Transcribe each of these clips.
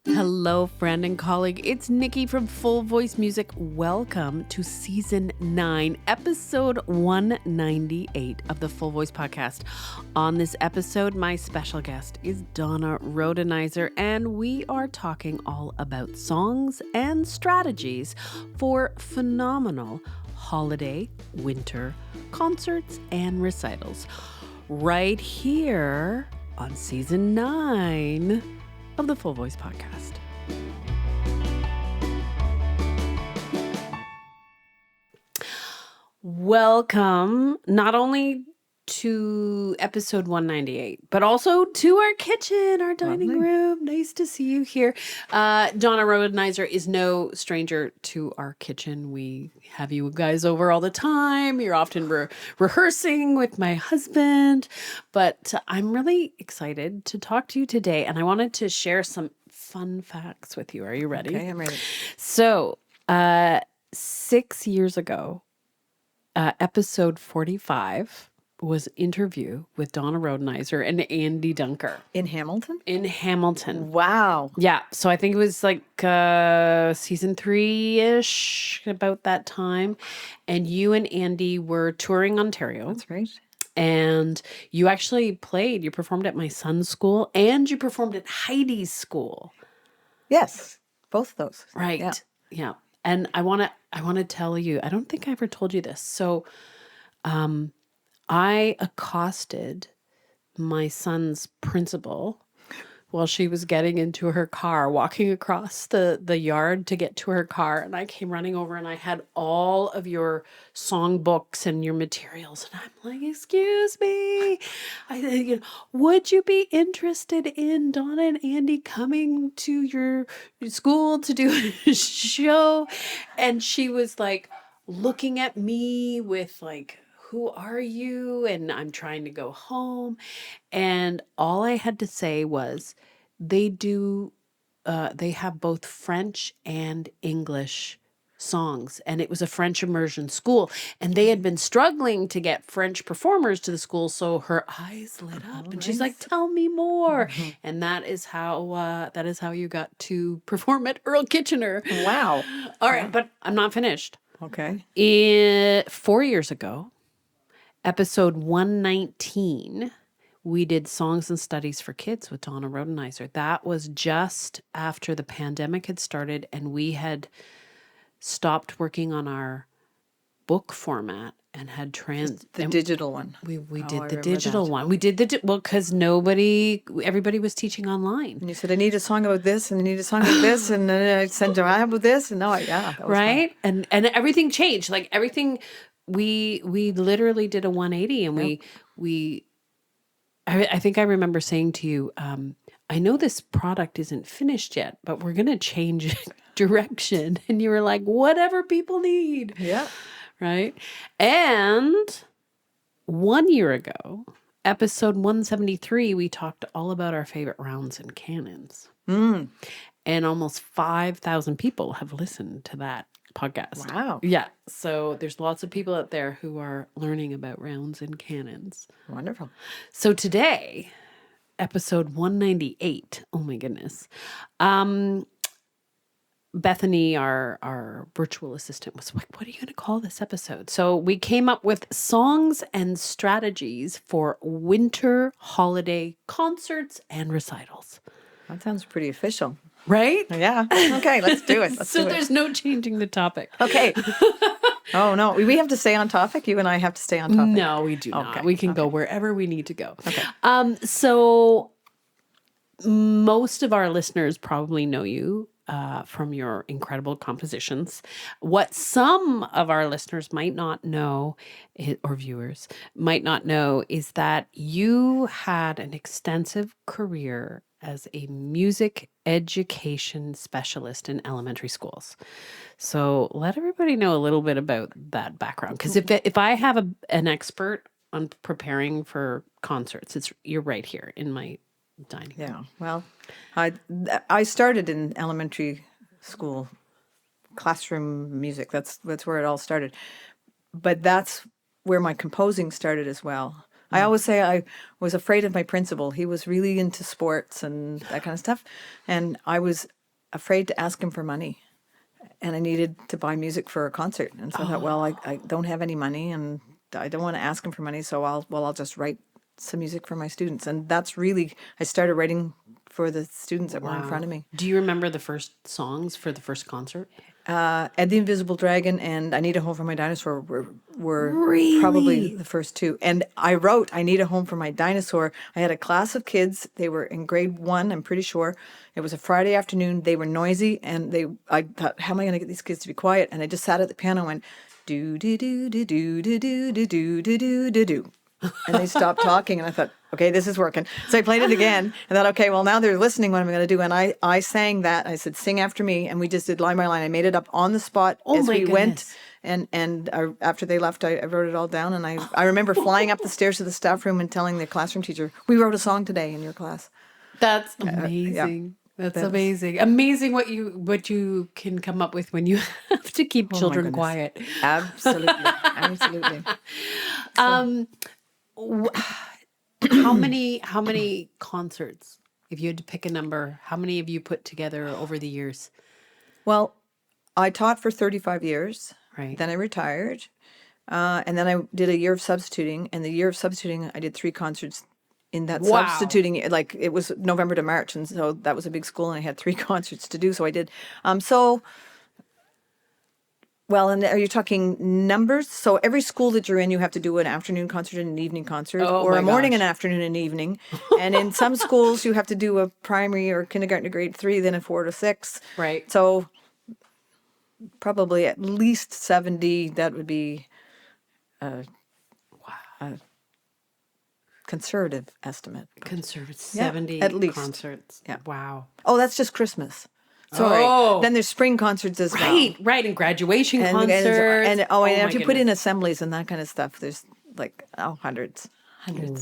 Hello, friend and colleague. It's Nikki from Full Voice Music. Welcome to Season 9, Episode 198 of the Full Voice Podcast. On this episode, my special guest is Donna Rhodenizer, and we are talking all about songs and strategies for phenomenal holiday, winter concerts and recitals. Right here on Season 9 of the Full Voice Podcast. Welcome not only to episode 198, but also to our kitchen, our dining room. Nice to see you here. Donna Rhodenizer is no stranger to our kitchen. We have you guys over all the time. You're often rehearsing with my husband, but I'm really excited to talk to you today, and I wanted to share some fun facts with you. Are you ready? Okay, I'm ready. So, 6 years ago, episode 45 was interview with Donna Rhodenizer and Andy Dunker. In Hamilton? In Hamilton. Wow. Yeah. So I think it was like season 3-ish, about that time. And you and Andy were touring Ontario. That's right. And you actually you performed at my son's school, and you performed at Heidi's school. Yes, both of those. Right. Yeah. And I want to tell you, I don't think I ever told you this. So, I accosted my son's principal while she was getting into her car, walking across the yard to get to her car. And I came running over, and I had all of your song books and your materials. And I'm like, excuse me, would you be interested in Donna and Andy coming to your school to do a show? And she was like looking at me with like, who are you? And I'm trying to go home. And all I had to say was, they have both French and English songs. And it was a French immersion school. And they had been struggling to get French performers to the school. So her eyes lit up, and she's like, tell me more. Mm-hmm. And that is how you got to perform at Earl Kitchener. Wow. All right. But I'm not finished. Okay. 4 years ago, episode 119, we did Songs and Studies for Kids with Donna Rhodenizer. That was just after the pandemic had started, and we had stopped working on our book format and had digital one. We did the digital one. We did because everybody was teaching online. And you said, I need a song about this, and I need a song about this, and then I said, do I have about this? And that was right. Fun. And everything changed. Like everything. We literally did a 180, and I think I remember saying to you, I know this product isn't finished yet, but we're going to change direction. And you were like, whatever people need. Yeah. Right. And 1 year ago, episode 173, we talked all about our favorite rounds and cannons. And almost 5,000 people have listened to that podcast. Wow. Yeah. So there's lots of people out there who are learning about rounds and cannons. Wonderful. So today, episode 198, oh my goodness. Bethany, our virtual assistant, was like, what are you going to call this episode? So we came up with songs and strategies for winter holiday concerts and recitals. That sounds pretty official. Right? Yeah. Okay, let's do it. There's no changing the topic. Okay. Oh, no. We have to stay on topic? You and I have to stay on topic? No, we do not. We can go wherever we need to go. Okay. So most of our listeners probably know you from your incredible compositions. What some of our listeners might not know, or viewers might not know, is that you had an extensive career as a music education specialist in elementary schools. So let everybody know a little bit about that background. Because if I have an expert on preparing for concerts, you're right here in my dining room. Yeah. Well, I started in elementary school classroom music. That's where it all started. But that's where my composing started as well. I always say I was afraid of my principal. He was really into sports and that kind of stuff. And I was afraid to ask him for money. And I needed to buy music for a concert. And so I thought, well, I don't have any money and I don't want to ask him for money. So I'll just write some music for my students. And that's really, I started writing for the students that were in front of me. Do you remember the first songs for the first concert? Ed the Invisible Dragon and I Need a Home for My Dinosaur were Really? probably the first two. And I wrote I Need a Home for My Dinosaur. I had a class of kids. They were in grade 1, I'm pretty sure. It was a Friday afternoon. They were noisy and I thought, how am I going to get these kids to be quiet? And I just sat at the piano and went, do, do, do, do, do, do, do, do, do, do, do, do, do. And they stopped talking, and I thought, okay, this is working. So I played it again, and thought, okay, well, now they're listening. What am I going to do? And I sang that. I said, sing after me, and we just did line by line. I made it up on the spot as we went. And after they left, I wrote it all down. And I remember flying up the stairs to the staff room and telling the classroom teacher, we wrote a song today in your class. That's amazing. That's amazing. Amazing what you can come up with when you have to keep children quiet. Absolutely. Absolutely. How many concerts, if you had to pick a number, how many have you put together over the years? Well, I taught for 35 years. Right. Then I retired. And then I did a year of substituting. And the year of substituting, I did 3 concerts in that substituting. Like, it was November to March. And so that was a big school, and I had 3 concerts to do. So I did. Well, and are you talking numbers? So every school that you're in, you have to do an afternoon concert and an evening concert, or a morning and afternoon and evening. And in some schools, you have to do a primary or kindergarten to grade 3, then a 4 to 6. Right. So probably at least 70. That would be a conservative estimate. Conservative 70 at least. concerts. Yeah. Wow. Oh, that's just Christmas. Sorry. Oh. Then there's spring concerts as well. Right, and graduation concerts. And if you put in assemblies and that kind of stuff, there's like hundreds.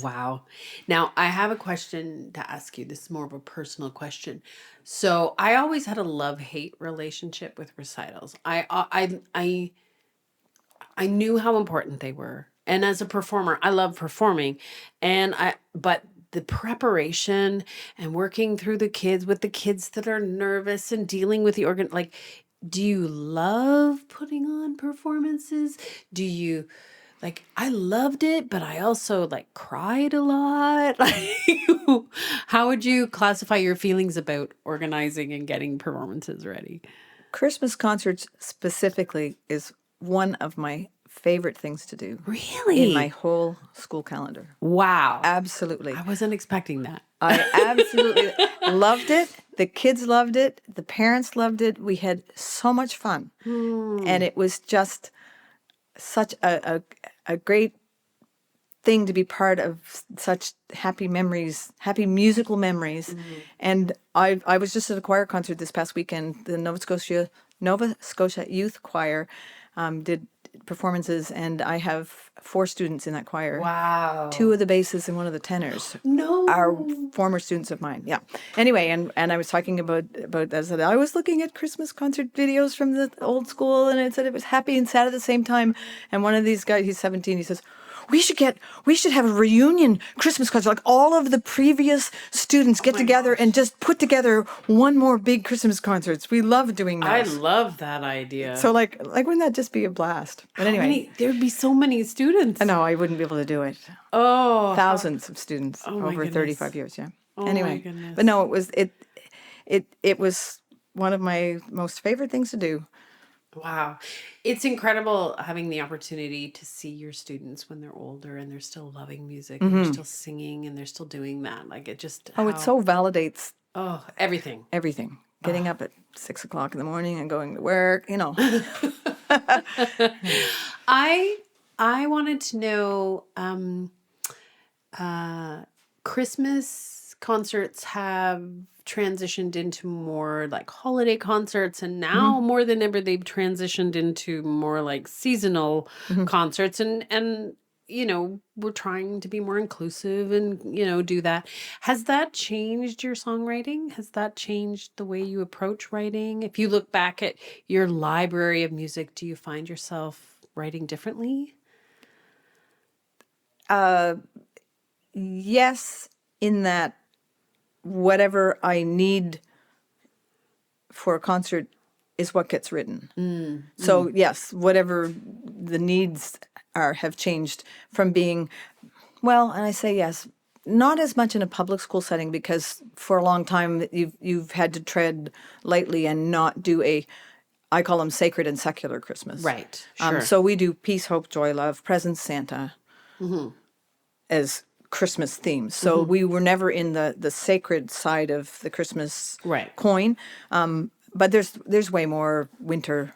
Wow. Now, I have a question to ask you. This is more of a personal question. So, I always had a love-hate relationship with recitals. I knew how important they were. And as a performer, I love performing. But the preparation and working through the kids that are nervous and dealing with the organ, like, do you love putting on performances? Do you, like, I loved it, but I also like cried a lot. How would you classify your feelings about organizing and getting performances ready? Christmas concerts specifically is one of my favorite things to do. Really? In my whole school calendar. Wow. Absolutely. I wasn't expecting that. I absolutely loved it. The kids loved it. The parents loved it. We had so much fun. And it was just such a great thing to be part of, such happy memories, happy musical memories. And I was just at a choir concert this past weekend. The Nova Scotia Youth Choir did performances, and I have 4 students in that choir. Wow. 2 of the basses and 1 of the tenors. No. Are former students of mine. Yeah. Anyway, and I was talking about I said I was looking at Christmas concert videos from the old school, and it said it was happy and sad at the same time. And one of these guys, he's 17, he says, we should have a reunion Christmas concert. Like, all of the previous students get together and just put together one more big Christmas concerts. We love doing that. I love that idea. So like wouldn't that just be a blast? But anyway, there'd be so many students. I know I wouldn't be able to do it. Oh, Thousands of students over goodness. 35 years. Yeah. Oh, anyway, my goodness. But no, it was one of my most favorite things to do. Wow. It's incredible having the opportunity to see your students when they're older and they're still loving music and they're still singing and they're still doing that. Like, it just... it so validates everything. Everything. Getting up at 6 o'clock in the morning and going to work, I wanted to know, Christmas concerts have transitioned into more like holiday concerts, and now more than ever they've transitioned into more like seasonal concerts, and we're trying to be more inclusive and do that. Has that changed your songwriting? Has that changed the way you approach writing? If you look back at your library of music, do you find yourself writing differently? Yes, in that whatever I need for a concert is what gets written. So yes, whatever the needs are have changed from being, well, and I say yes, not as much in a public school setting because for a long time you've had to tread lightly and not do I call them sacred and secular Christmas. Right. Sure. So we do peace, hope, joy, love, presents, Santa as Christmas themes. So we were never in the sacred side of the Christmas Right. coin. But there's way more winter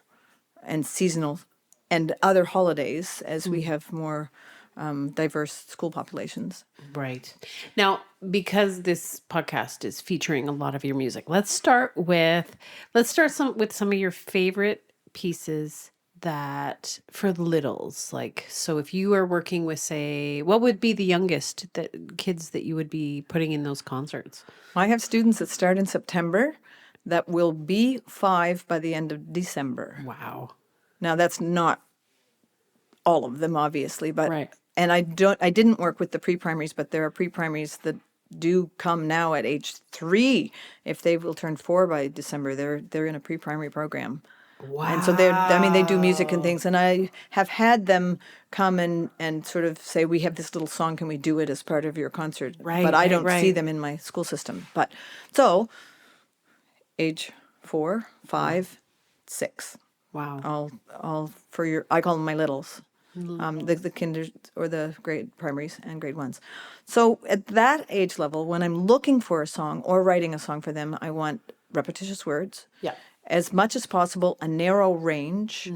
and seasonal and other holidays as we have more diverse school populations. Right. Now, because this podcast is featuring a lot of your music, let's start with some of your favorite pieces that for littles. Like, so if you are working with, say, what would be the youngest kids that you would be putting in those concerts? I have students that start in September that will be 5 by the end of December. Wow. Now that's not all of them, obviously, but Right. and I didn't work with the pre-primaries, but there are pre-primaries that do come now at age 3. If they will turn 4 by December, they're in a pre-primary program. Wow. And so they do music and things, and I have had them come and sort of say, we have this little song, can we do it as part of your concert? Right, But I right, don't see right. them in my school system. But so age 4, 5, 6. Wow. All for your, I call them my littles. The kinders or the grade primaries and grade ones. So at that age level, when I'm looking for a song or writing a song for them, I want repetitious words. Yeah. As much as possible, a narrow range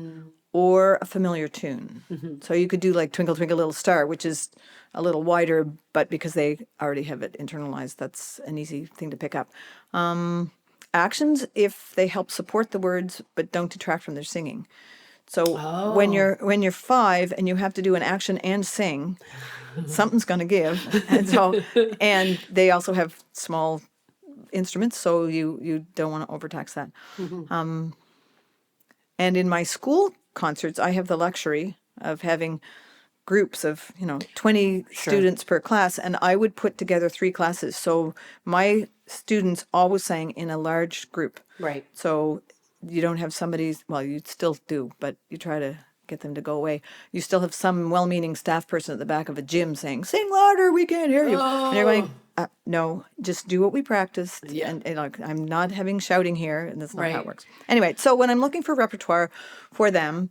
or a familiar tune. So you could do like Twinkle Twinkle Little Star, which is a little wider, but because they already have it internalized, that's an easy thing to pick up. Actions, if they help support the words but don't detract from their singing. So when you're 5 and you have to do an action and sing, something's going to give. And they also have small instruments, so you don't want to overtax that. And in my school concerts, I have the luxury of having groups of 20 students per class, and I would put together 3 classes. So my students always sang in a large group. Right. So you don't have somebody, well, you still do, but you try to get them to go away. You still have some well-meaning staff person at the back of a gym saying, "Sing louder, we can't hear you." And you're going, no, just do what we practiced. Yeah. And like, I'm not having shouting here, and that's not how Right. it works. Anyway, so when I'm looking for repertoire for them,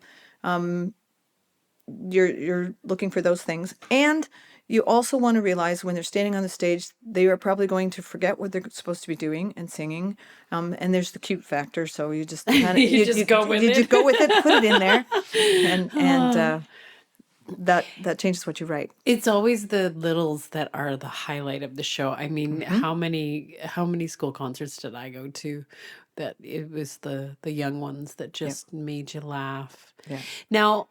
you're looking for those things, and you also want to realize when they're standing on the stage, they are probably going to forget what they're supposed to be doing and singing. And there's the cute factor, so you just kind of You just go with it. just go with it, put it in there, and that changes what you write. It's always the littles that are the highlight of the show. I mean, how many school concerts did I go to that it was the young ones that just made you laugh? Yeah. Now,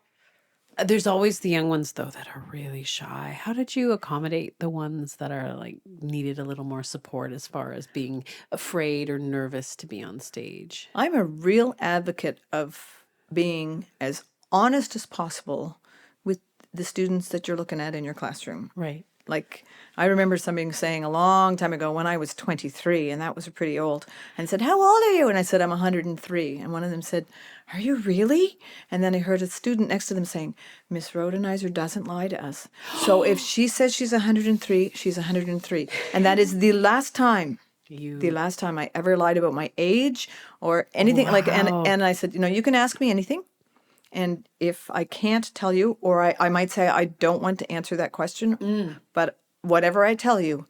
there's always the young ones though that are really shy. How did you accommodate the ones that are like needed a little more support as far as being afraid or nervous to be on stage? I'm a real advocate of being as honest as possible with the students that you're looking at in your classroom. Right. Like, I remember somebody saying a long time ago when I was 23, and that was pretty old, and said, "How old are you?" And I said, "I'm 103. And one of them said, "Are you really?" And then I heard a student next to them saying, "Miss Rhodenizer doesn't lie to us. So if she says she's 103, she's 103. And that is the last time I ever lied about my age or anything like, and I said, you can ask me anything. And if I can't tell you, or I might say, I don't want to answer that question, but whatever I tell you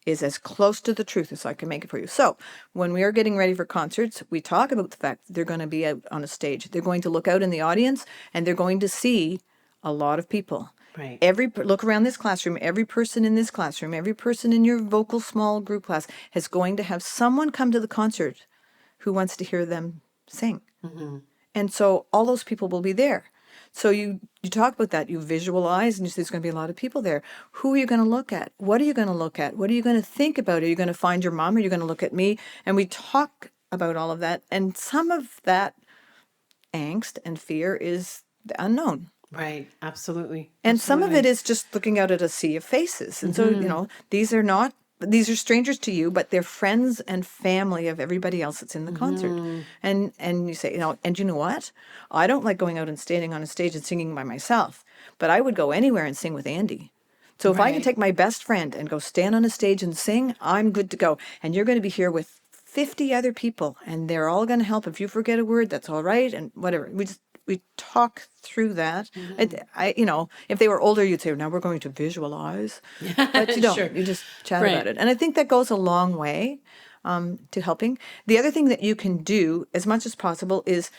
is as close to the truth as I can make it for you. So when we are getting ready for concerts, we talk about the fact that they're going to be out on a stage. They're going to look out in the audience and they're going to see a lot of people. Right. Look around this classroom, every person in this classroom, every person in your vocal small group class is going to have someone come to the concert who wants to hear them sing. Mm-hmm. And so all those people will be there. So you talk about that, you visualize, and you say there's going to be a lot of people there. Who are you going to look at? What are you going to look at? What are you going to think about? Are you going to find your mom? Are you going to look at me? And we talk about all of that. And some of that angst and fear is the unknown. Right. Absolutely. And some of it Absolutely. is just looking out at a sea of faces. And so, these are strangers to you, but they're friends and family of everybody else that's in the concert. And you say, and you know what? I don't like going out and standing on a stage and singing by myself, but I would go anywhere and sing with Andy. So if I can Right. take my best friend and go stand on a stage and sing, I'm good to go. And you're going to be here with 50 other people, and they're all going to help. If you forget a word, that's all right, and whatever. We talk through that. If they were older, you'd say, now we're going to visualize, but you don't. Sure. You just chat about Right. it, and I think that goes a long way to helping. The other thing that you can do as much as possible is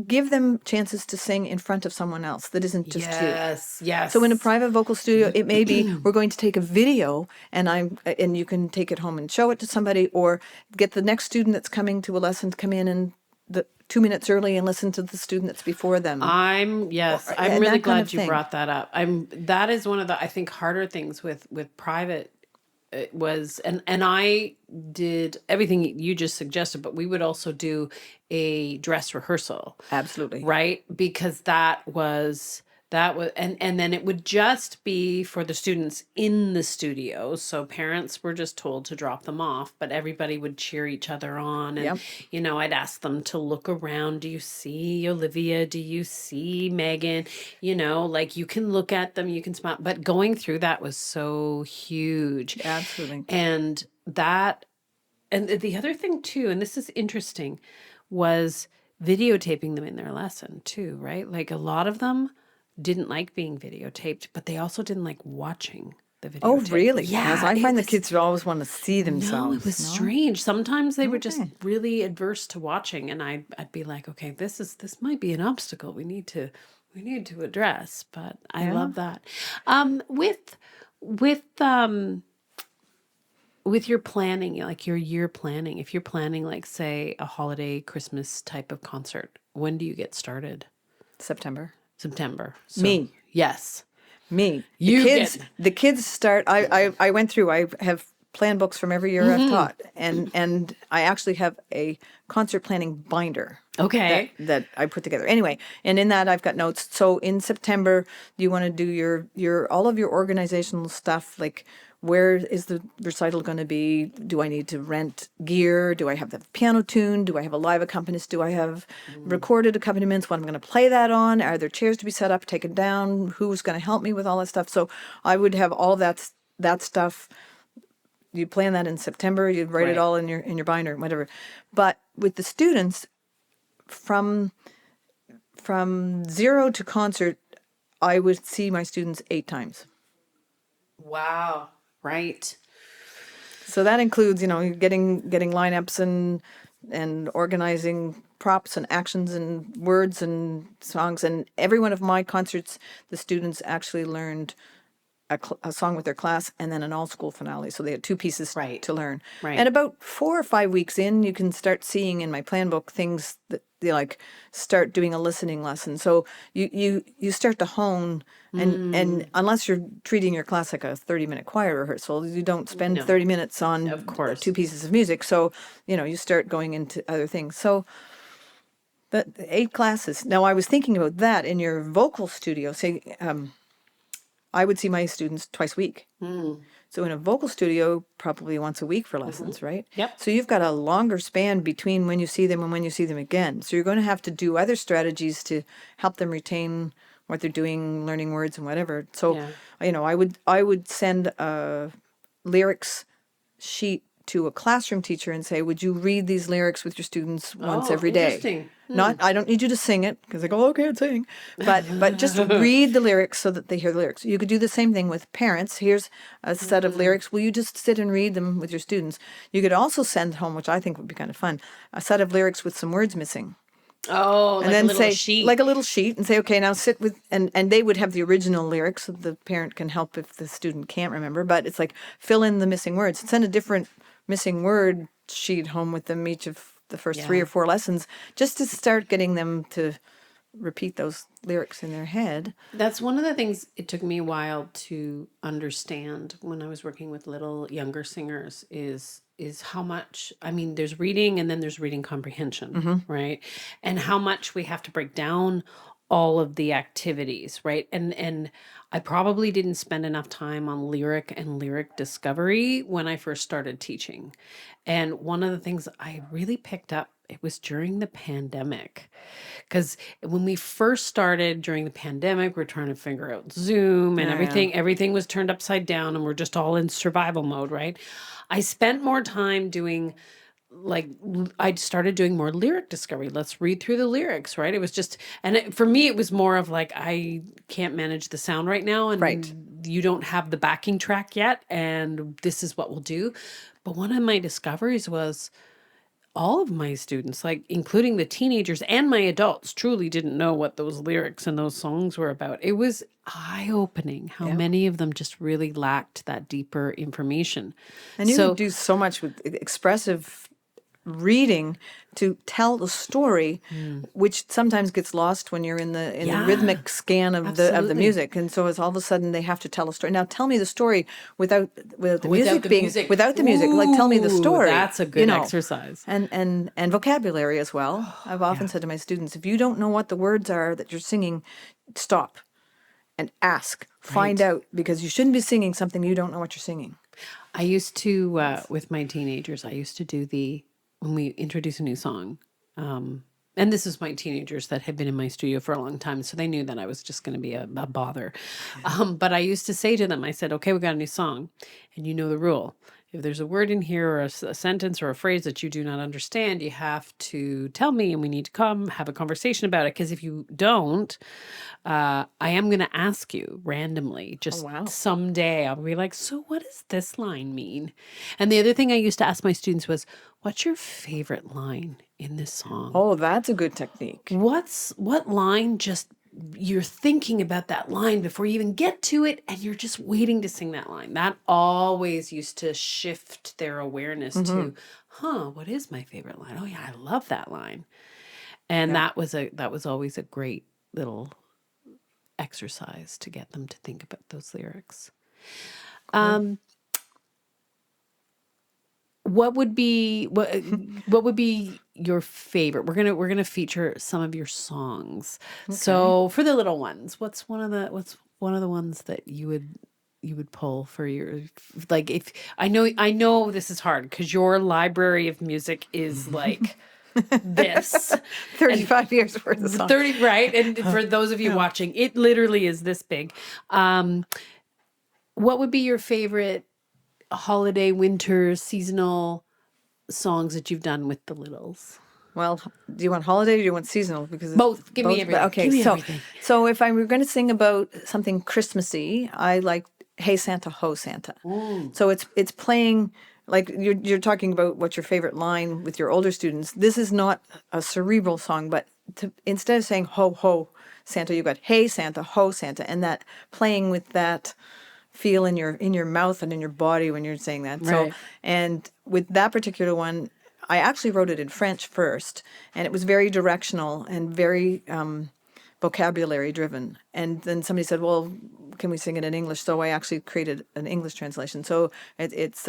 give them chances to sing in front of someone else that isn't just you. Yes. So in a Yes. private vocal studio, it may be we're going to take a video and you can take it home and show it to somebody, or get the next student that's coming to a lesson to come in and 2 minutes early and listen to the student that's before them, I'm and really that kind of glad you thing. brought that up. That is one of the, I think, harder things with private. It was, and I did everything you just suggested, but we would also do a dress rehearsal, Absolutely. right? Because and then it would just be for the students in the studio. So parents were just told to drop them off, but everybody would cheer each other on. And, Yep. I'd ask them to look around. Do you see Olivia? Do you see Megan? Like, you can look at them, you can smile. But going through that was so huge. Absolutely. And the other thing too, and this is interesting, was videotaping them in their lesson too, right? Like, a lot of them didn't like being videotaped, but they also didn't like watching the Oh, videotape. really? Yes, Yeah, I it find the was kids always want to see no, it was themselves. No? strange. Sometimes they were just Okay. really adverse to watching, and I'd be like, okay, this might be an obstacle we need to address. But I Yeah. love that. With your planning, like your year planning, if you're planning, like, say, a holiday Christmas type of concert, when do you get started? September. September. So Me. yes, Me. The you kids. get. The kids start. I went through. I have plan books from every year I've taught, and I actually have a concert planning binder Okay. that I put together. Anyway, and in that I've got notes. So in September, you want to do your all of your organizational stuff, like, where is the recital going to be? Do I need to rent gear? Do I have the piano tuned? Do I have a live accompanist? Do I have recorded accompaniments? What I'm going to play that on? Are there chairs to be set up, taken down? Who's going to help me with all that stuff? So I would have all that stuff. You plan that in September. You write it Right. all in your binder, whatever. But with the students, from zero to concert, I would see my students 8 times. Wow. Right. So that includes, getting lineups and organizing props and actions and words and songs. And every one of my concerts, the students actually learned a song with their class and then an all-school finale. So they had 2 pieces Right. to learn. Right. And about 4 or 5 weeks in, you can start seeing in my plan book things that they like start doing a listening lesson. So you start to hone, and unless you're treating your class like a 30-minute choir rehearsal, you don't spend No. 30 minutes on Of course. 2 pieces of music. So, you start going into other things. So the 8 classes. Now, I was thinking about that in your vocal studio. Say, I would see my students twice a week. So in a vocal studio, probably once a week for lessons, right? Yep. So you've got a longer span between when you see them and when you see them again. So you're going to have to do other strategies to help them retain what they're doing, learning words and whatever. So, Yeah. I would send a lyrics sheet to a classroom teacher and say, would you read these lyrics with your students once Oh, every day? interesting. Not, I don't need you to sing it, because I go, oh, I can't sing. But just read the lyrics so that they hear the lyrics. You could do the same thing with parents. Here's a set of lyrics. Will you just sit and read them with your students? You could also send home, which I think would be kind of fun, a set of lyrics with some words missing. Oh, And like a then little say, sheet. like a little sheet, and say, okay, now sit with, and they would have the original lyrics, so the parent can help if the student can't remember. But it's like, fill in the missing words. Send a different missing word sheet home with them each of the first 3 or 4 lessons, just to start getting them to repeat those lyrics in their head. That's one of the things it took me a while to understand when I was working with little younger singers is how much, I mean, there's reading and then there's reading comprehension, right? And how much we have to break down all of the activities, right? And I probably didn't spend enough time on lyric and lyric discovery when I first started teaching. And one of the things I really picked up, it was during the pandemic. Because when we first started during the pandemic, we're trying to figure out Zoom and Yeah, yeah. everything was turned upside down and we're just all in survival mode, right? I spent more time doing I started doing more lyric discovery. Let's read through the lyrics, right? It was just, for me, it was more of like, I can't manage the sound right now, and Right. you don't have the backing track yet, and this is what we'll do. But one of my discoveries was all of my students, like including the teenagers and my adults, truly didn't know what those lyrics and those songs were about. It was eye-opening how Yeah. many of them just really lacked that deeper information. And you So, do so much with expressive reading to tell the story, which sometimes gets lost when you're in the Yeah, rhythmic scan of the absolutely. music. And so it's all of a sudden they have to tell a story. Now tell me the story without the music the being music. without the music. Like tell me the Ooh, story. that's a good exercise. And vocabulary as well. I've often said to my students, if you don't know what the words are that you're singing, stop and ask. Find Right. out, because you shouldn't be singing something you don't know what you're singing. I used to, with my teenagers, I used to do when we introduce a new song, and this is my teenagers that had been in my studio for a long time, so they knew that I was just going to be a bother. But I used to say to them, I said, okay, we got a new song, and you know the rule. If there's a word in here or a sentence or a phrase that you do not understand, you have to tell me, and we need to come have a conversation about it. Because if you don't, I am going to ask you randomly, just wow. someday I'll be like, so what does this line mean? And the other thing I used to ask my students was, what's your favorite line in this song? Oh, that's a good technique. What line just you're thinking about that line before you even get to it, and you're just waiting to sing that line. That always used to shift their awareness to, what is my favorite line? Oh yeah, I love that line. And that was always a great little exercise to get them to think about those lyrics. What would be your favorite? We're gonna feature some of your songs. So for the little ones, what's one of the ones that you would pull for your, like, if I know this is hard because your library of music is like this 35 years worth of songs. 30, right? And for those of you watching, it literally is this big. What would be your favorite holiday, winter, seasonal songs that you've done with the littles? Well, do you want holiday or do you want seasonal? Because Both. Give me but everything. okay, Give me so everything. so if I were going to sing about something Christmassy, I like "Hey Santa, Ho Santa." So it's playing like you're talking about what's your favorite line with your older students. This is not a cerebral song, but instead of saying "Ho Ho Santa," you got "Hey Santa, Ho Santa," and that playing with that feel in your mouth and in your body when you're saying that. Right. So, and with that particular one, I actually wrote it in French first, and it was very directional and very vocabulary driven. And then somebody said, "Well, can we sing it in English?" So I actually created an English translation. So it's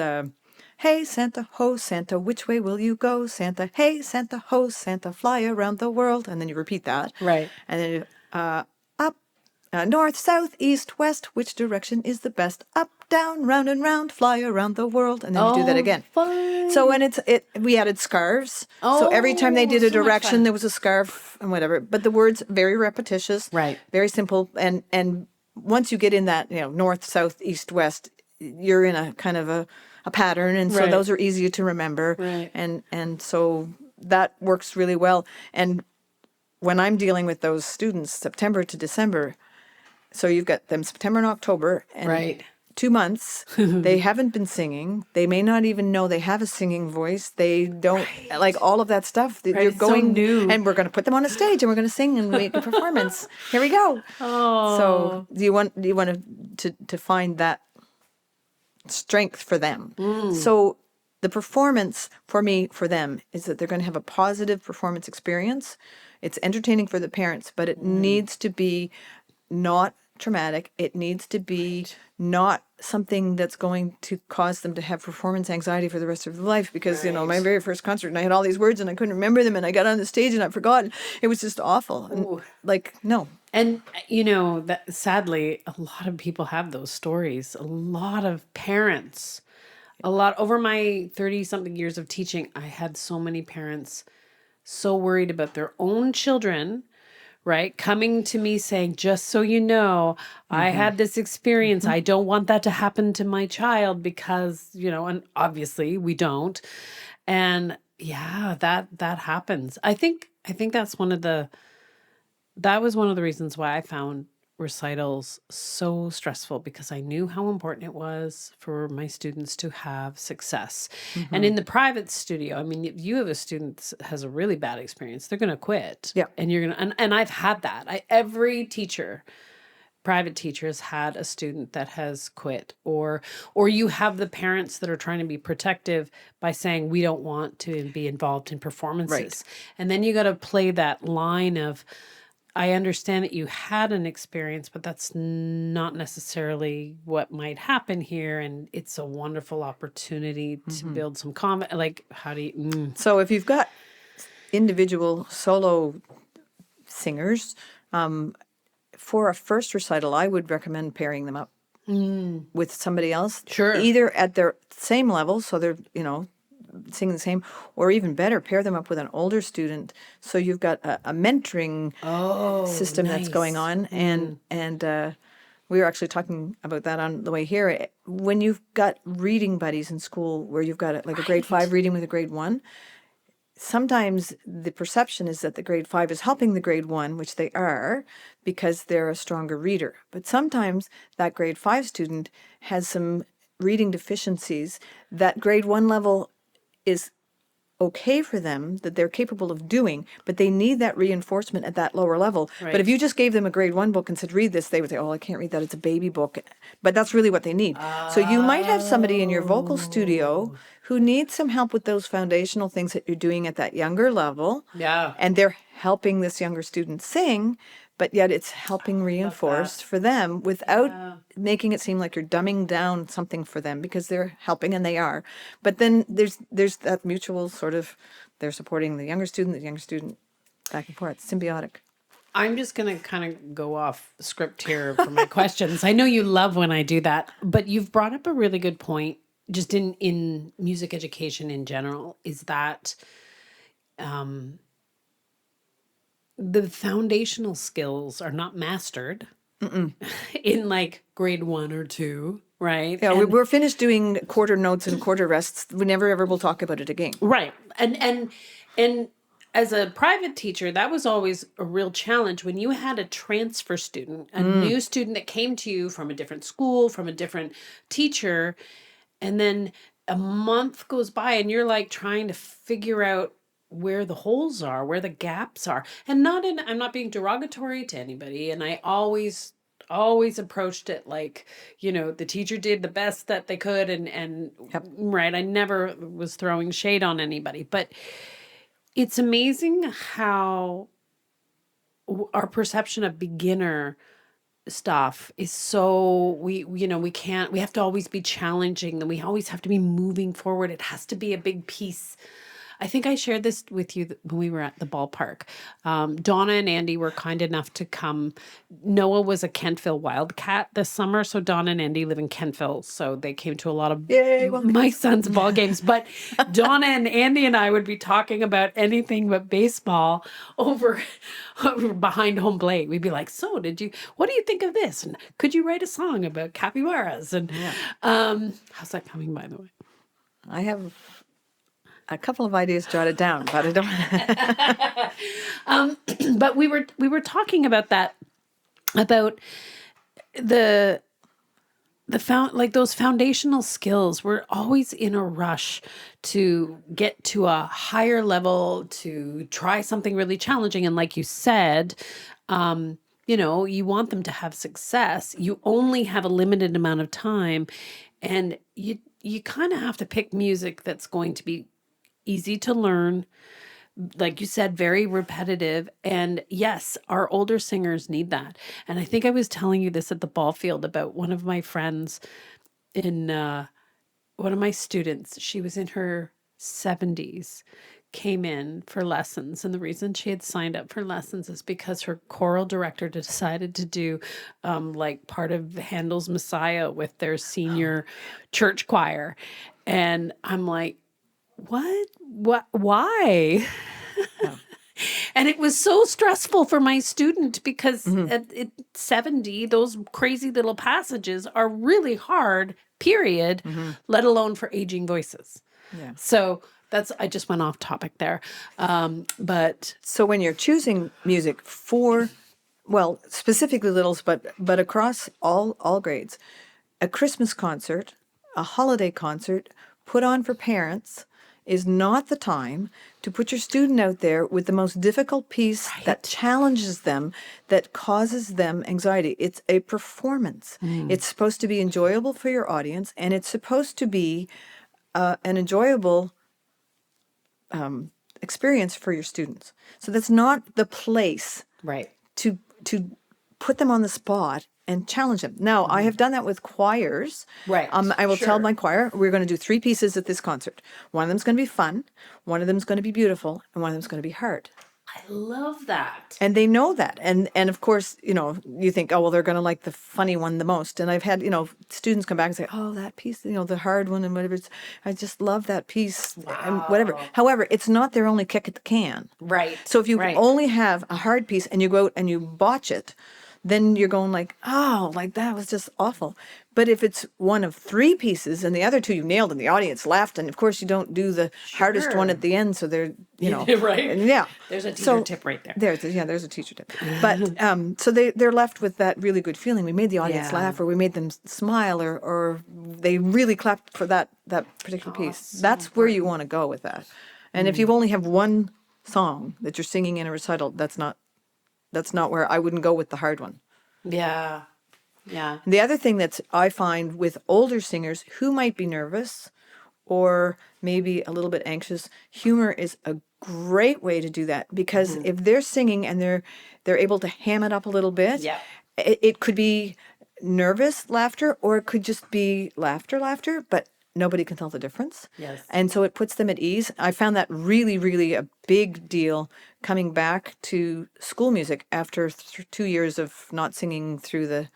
"Hey Santa, ho Santa, which way will you go, Santa? Hey Santa, ho Santa, fly around the world." And then you repeat that. Right. And then up, north, south, east, west, which direction is the best? Up, down, round and round, fly around the world. And then you do that again. Fun. So when we added scarves. So every time they did a so much direction, fun. there was a scarf and whatever. But the words very repetitious, Right. very simple. And once you get in that, north, south, east, west, you're in a kind of a pattern, and so Right. those are easier to remember. Right. And so that works really well. And when I'm dealing with those students, September to December, so you've got them September and October, and Right. 2 months, they haven't been singing. They may not even know they have a singing voice. They don't, like all of that stuff. You're It's so going, new. and we're going to put them on a stage, and we're going to sing and make a performance. Here we go. Oh. So do you want to find that strength for them? So the performance for them is that they're going to have a positive performance experience. It's entertaining for the parents, but it needs to be not traumatic. It needs to be not something that's going to cause them to have performance anxiety for the rest of their life. Because, you know, my Right. very first concert, and I had all these words and I couldn't remember them, and I got on the stage and I forgot. It was just awful. And Ooh. like, no. And you know that sadly, a lot of people have those stories. A lot of parents, a lot over my 30 something years of teaching, I had so many parents so worried about their own children, right? Coming to me saying, just so you know, I had this experience. I don't want that to happen to my child because, you know, and obviously we don't. And yeah, that happens. I think that was one of the reasons why I found recitals so stressful, because I knew how important it was for my students to have success. And in the private studio, I mean, if you have a student that has a really bad experience, they're going to quit. Yeah. And you're going to, and I've had that. Every teacher, private teacher, has had a student that has quit, or you have the parents that are trying to be protective by saying, we don't want to be involved in performances. And then you got to play that line of, I understand that you had an experience, but that's not necessarily what might happen here. And it's a wonderful opportunity to build some confidence. Like, how do you? So if you've got individual solo singers, for a first recital, I would recommend pairing them up with somebody else. Sure. Either at their same level, so they're, you know, singing the same, or even better, pair them up with an older student. So you've got a mentoring system that's going nice. on. And we were actually talking about that on the way here. When you've got reading buddies in school where you've got like a grade 5 reading with a grade 1, sometimes the perception is that the grade 5 is helping the grade 1, which they are, because they're a stronger reader. But sometimes that grade 5 student has some reading deficiencies that grade 1 level is okay for them, that they're capable of doing, but they need that reinforcement at that lower level. Right. But if you just gave them a grade 1 book and said, read this, they would say, oh, I can't read that. It's a baby book. But that's really what they need. So you might have somebody in your vocal studio who needs some help with those foundational things that you're doing at that younger level. Yeah. And they're helping this younger student sing, but yet it's helping reinforce for them without making it seem like you're dumbing down something for them, because they're helping, and they are. But then there's that mutual sort of, they're supporting the younger student back and forth, symbiotic. I'm just going to kind of go off script here for my questions. I know you love when I do that, but you've brought up a really good point just in music education in general, is that the foundational skills are not mastered in like grade 1 or 2, right? Yeah, we're finished doing quarter notes and quarter rests. We never ever will talk about it again. Right. And as a private teacher, that was always a real challenge when you had a transfer student, a new student that came to you from a different school, from a different teacher, and then a month goes by and you're like trying to figure out where the holes are, where the gaps are. And I'm not being derogatory to anybody, and I always approached it like, you know, the teacher did the best that they could, and right, I never was throwing shade on anybody. But it's amazing how our perception of beginner stuff is so, we have to always be challenging, and we always have to be moving forward. It has to be a big piece. I think I shared this with you when we were at the ballpark. Donna and Andy were kind enough to come. Noah was a Kentville Wildcat this summer, so Donna and Andy live in Kentville, so they came to a lot of my son's ball games. But Donna and Andy and I would be talking about anything but baseball over behind home plate. We'd be like, "So, what do you think of this? And could you write a song about capybaras?" And how's that coming, by the way? I have a couple of ideas jotted down, but I don't. But we were talking about that, about those foundational skills. We're always in a rush to get to a higher level, to try something really challenging. And like you said, you want them to have success. You only have a limited amount of time, and you kind of have to pick music that's going to be easy to learn, like you said, very repetitive. And yes, our older singers need that. And I think I was telling you this at the ball field about one of my friends in one of my students. She was in her 70s, came in for lessons. And the reason she had signed up for lessons is because her choral director decided to do like part of Handel's Messiah with their senior church choir. And I'm like, what, why? And it was so stressful for my student because at 70, those crazy little passages are really hard, period, let alone for aging voices. Yeah. So I just went off topic there. But So when you're choosing music for, well, specifically littles, but across all grades, a Christmas concert, a holiday concert put on for parents is not the time to put your student out there with the most difficult piece that challenges them, that causes them anxiety. It's a performance. It's supposed to be enjoyable for your audience, and it's supposed to be an enjoyable experience for your students. So that's not the place right. to put them on the spot and challenge them. Now, I have done that with choirs. Right. I will tell Sure. my choir, we're going to do 3 pieces at this concert. One of them's going to be fun, one of them's going to be beautiful, and one of them's going to be hard. I love that. And they know that. And of course, you think, oh, well, they're going to like the funny one the most. And I've had, students come back and say, oh, that piece, the hard one and whatever. I just love that piece and whatever. However, it's not their only kick at the can. Right. So if you Right. only have a hard piece and you go out and you botch it, then you're going like, oh, like that was just awful. But if it's one of 3 pieces and the other 2 you nailed and the audience laughed, and of course you don't do the hardest one at the end, so they're, Right. and yeah. There's a teacher tip right there. There's a teacher tip. But so they're left with that really good feeling. We made the audience Yeah. laugh, or we made them smile, or they really clapped for that particular piece. so That's where you want to go with that. And if you only have one song that you're singing in a recital, that's not where I wouldn't go with the hard one. Yeah. Yeah. The other thing that I find with older singers who might be nervous or maybe a little bit anxious, humor is a great way to do that, because if they're singing and they're able to ham it up a little bit, Yeah. it could be nervous laughter, or it could just be laughter, but nobody can tell the difference. Yes. And so it puts them at ease. I found that really, really a big deal coming back to school music after 2 years of not singing through the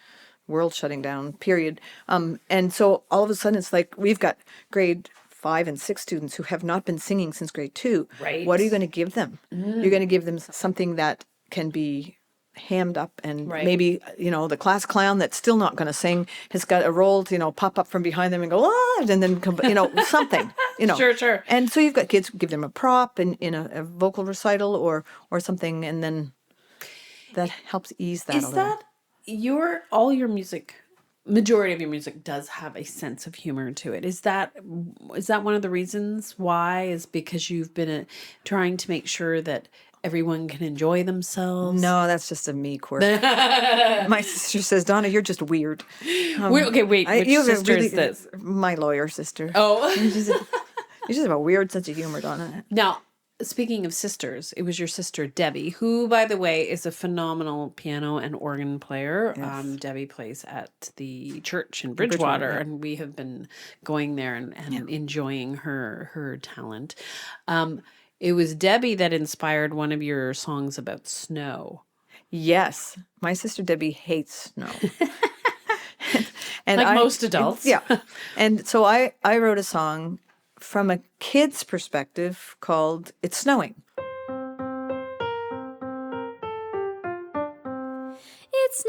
world shutting down period. And so all of a sudden it's like we've got grade 5 and 6 students who have not been singing since grade 2. Right. What are you going to give them? You're going to give them something that can be hammed up, and Right. maybe the class clown that's still not going to sing has got a role to pop up from behind them and go and then come something Sure. And so you've got kids, give them a prop in a vocal recital or something, and then that helps ease that a Is little. that all your music? Majority of your music does have a sense of humor to it. Is that one of the reasons why? Is because you've been trying to make sure that everyone can enjoy themselves? No, that's just a me quirk. My sister says, Donna, you're just weird. Okay, wait. Which you have a sister is this? My lawyer sister. Oh. You just have a weird sense of humor, Donna. Now, speaking of sisters, it was your sister Debbie, who, by the way, is a phenomenal piano and organ player. Yes. Debbie plays at the church in Bridgewater, yeah. and we have been going there and enjoying her talent. It was Debbie that inspired one of your songs about snow. Yes. My sister Debbie hates snow. And Like most adults. Yeah. And so I wrote a song from a kid's perspective called It's Snowing. It's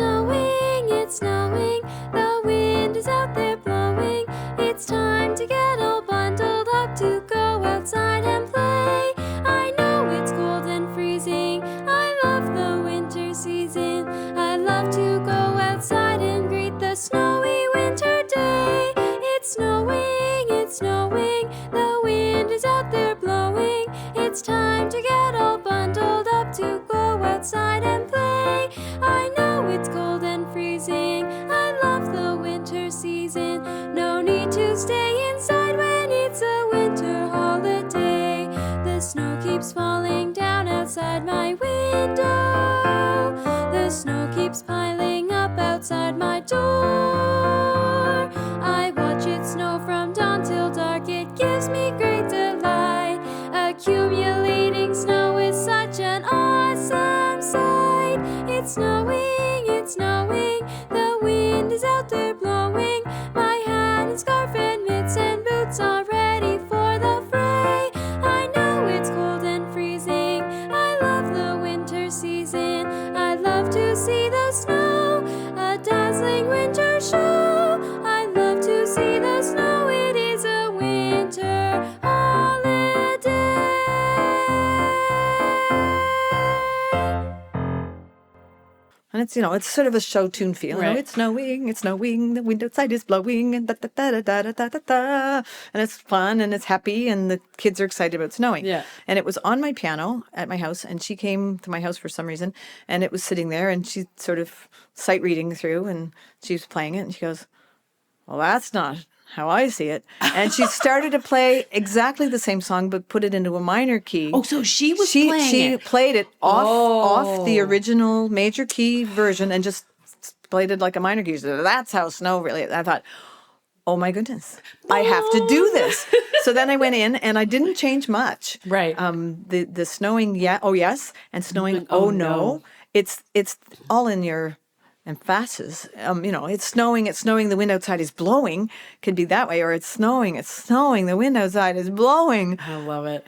snowing, the wind is out there blowing. It's time to get all bundled up to go outside and play. I know it's cold and freezing, I love the winter season. I love to go outside and greet the snowy winter day. It's snowing, the wind is out there blowing. It's time to get all bundled up to go outside and play. I know it's cold and freezing, I love the winter season. No need to stay inside when it's a winter holiday. The snow keeps falling window. The snow keeps piling up outside my door. I watch it snow from dawn till dark. It gives me great delight. Accumulating snow is such an awesome sight. It's snowing, it's snowing. The wind is out there blowing. My hat and scarf and mitts and boots are ready for the fray. I know it's cold and freezing. I love the winter season. I love to see the snow, a dazzling winter show. I love to see the snow. It is a winter holiday. And it's, it's sort of a show tune feel. Right. It's snowing, the wind outside is blowing, and da da da da da da da da. And it's fun and it's happy, and the kids are excited about snowing. Yeah. And it was on my piano at my house, and she came to my house for some reason, and it was sitting there, and she sort of sight reading through, and she was playing it, and she goes, "Well, that's not how I see it." And she started to play exactly the same song, but put it into a minor key. Oh, so she was playing she it. played it off the Oh. original major key version and just played it like a minor key. So that's how snow really. I thought, oh my goodness, I have to do this. So then I went in and I didn't change much. Right. The snowing, oh yes, and snowing, Oh, oh no. no. It's all in your emphasis. It's snowing, the wind outside is blowing. Could be that way, or it's snowing, the wind outside is blowing. I love it.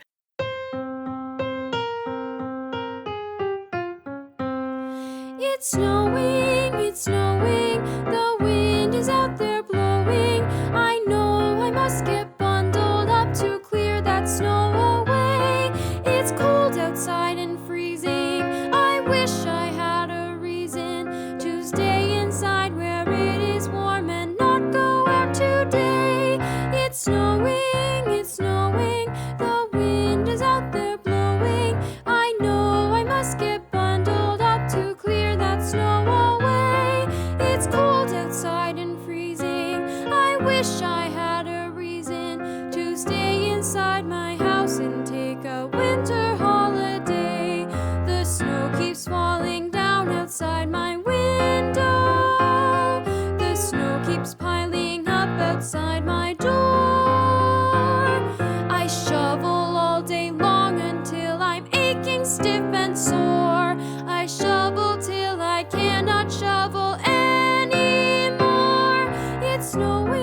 It's snowing, the wind is out there blowing. I know I must get bundled up to clear that snow away. It's cold outside and freezing. I wish I had a reason to stay inside where it is warm and not go out today. It's snowing, the wind is out there blowing. I know I must get bundled up to clear that snow away. It's cold outside and freezing. I wish I had a reason to stay inside my house and take a winter holiday. The snow keeps falling down outside my window. The snow keeps piling up outside my door. I shovel all day long until I'm aching, stiff and sore. I shovel till I cannot shovel anymore. It's snowing,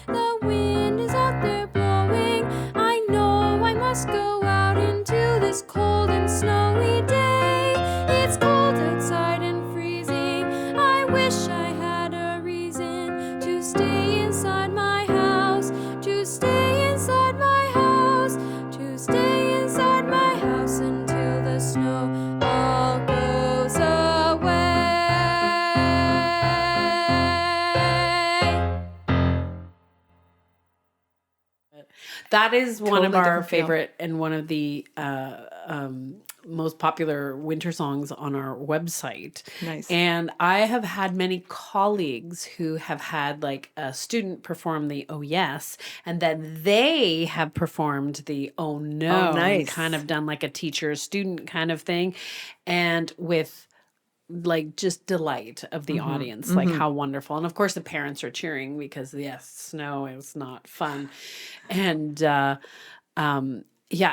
the wind is out there blowing. I know I must go out into this cold and snowy day. It's cold outside and freezing. I wish I had a reason to stay inside my house, to stay inside my house, to stay inside my house until the snow all goes away. That is one of Totally our different feel. favorite and one of the most popular winter songs on our website. Nice. And I have had many colleagues who have had like a student perform the "Oh Yes," and then they have performed the "Oh No," and nice. kind of done like a teacher-student kind of thing, and with like just delight of the audience, like how wonderful. And of course the parents are cheering because yes, snow is not fun. And yeah,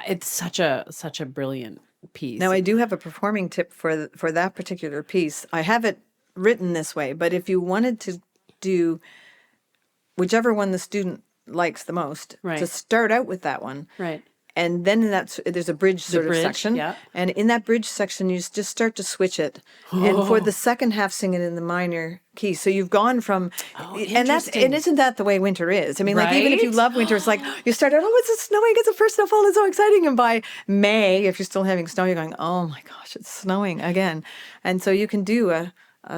it's such a brilliant piece. Now I do have a performing tip for that particular piece. I have it written this way, but if you wanted to do whichever one the student likes the most, Right. to start out with that one. Right. And then there's a bridge sort bridge, of section. yeah. And in that bridge section, you just start to switch it. And for the second half, sing it in the minor key. So you've gone from, and interesting. isn't that the way winter is? I mean, like even if you Right? love winter, it's like you start out, oh, it's snowing, it's the first snowfall, it's so exciting. And by May, if you're still having snow, you're going, oh my gosh, it's snowing again. And so you can do a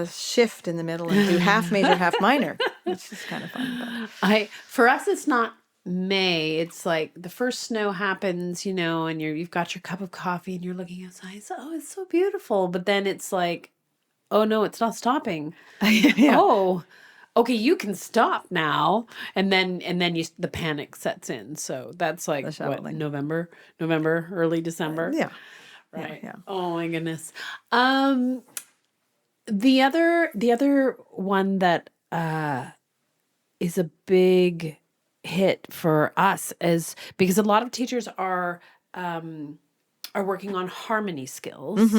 shift in the middle and do half major, half minor, which is kind of fun. But. For us, it's not May. It's like the first snow happens, and you've got your cup of coffee and you're looking outside. It's so beautiful. But then it's like, oh no, it's not stopping. Yeah. Oh, okay, you can stop now. And then the panic sets in. So that's like The what, shoveling. November, early December. Yeah. Right. Yeah. Oh my goodness. The other one that is a big hit for us is because a lot of teachers are working on harmony skills.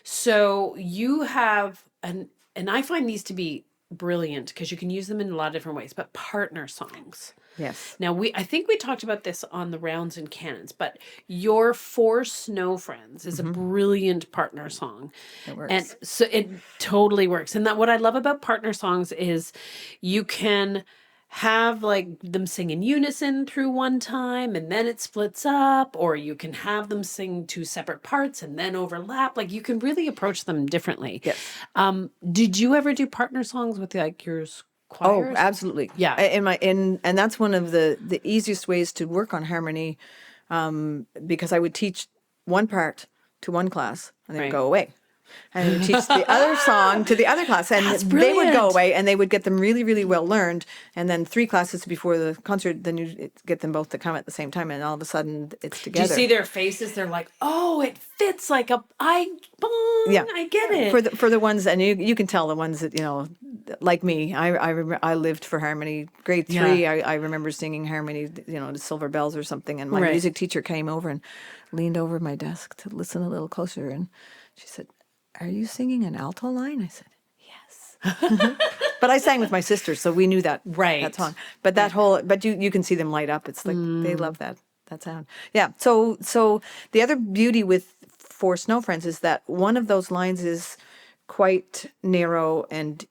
So you have and I find these to be brilliant because you can use them in a lot of different ways, but partner songs. Yes. Now I think we talked about this on the rounds and cannons, but your Four Snow Friends is a brilliant partner song. It works. And so it totally works. And that what I love about partner songs is you can have like them sing in unison through one time and then it splits up, or you can have them sing two separate parts and then overlap. Like you can really approach them differently. Yes. Did you ever do partner songs with like your Oh, choirs? absolutely. Yeah. And that's one of the easiest ways to work on harmony, because I would teach one part to one class and then Right. go away. And I would teach the other song to the other class, and That's they would go brilliant. away, and they would get them really, really well learned. And then 3 classes before the concert, then you get them both to come at the same time, and all of a sudden it's Do together. you see their faces? They're like, oh, it fits like bong, Yeah. I get it. For the ones, and you can tell the ones that, like me, I lived for harmony. Grade 3, Yeah. I remember singing harmony, the Silver Bells or something, and my Right. music teacher came over and leaned over my desk to listen a little closer, and she said, "Are you singing an alto line?" I said, "Yes." But I sang with my sisters, so we knew that Right. song. But you can see them light up. It's like they love that sound. Yeah. So the other beauty with Four Snow Friends is that one of those lines is quite narrow and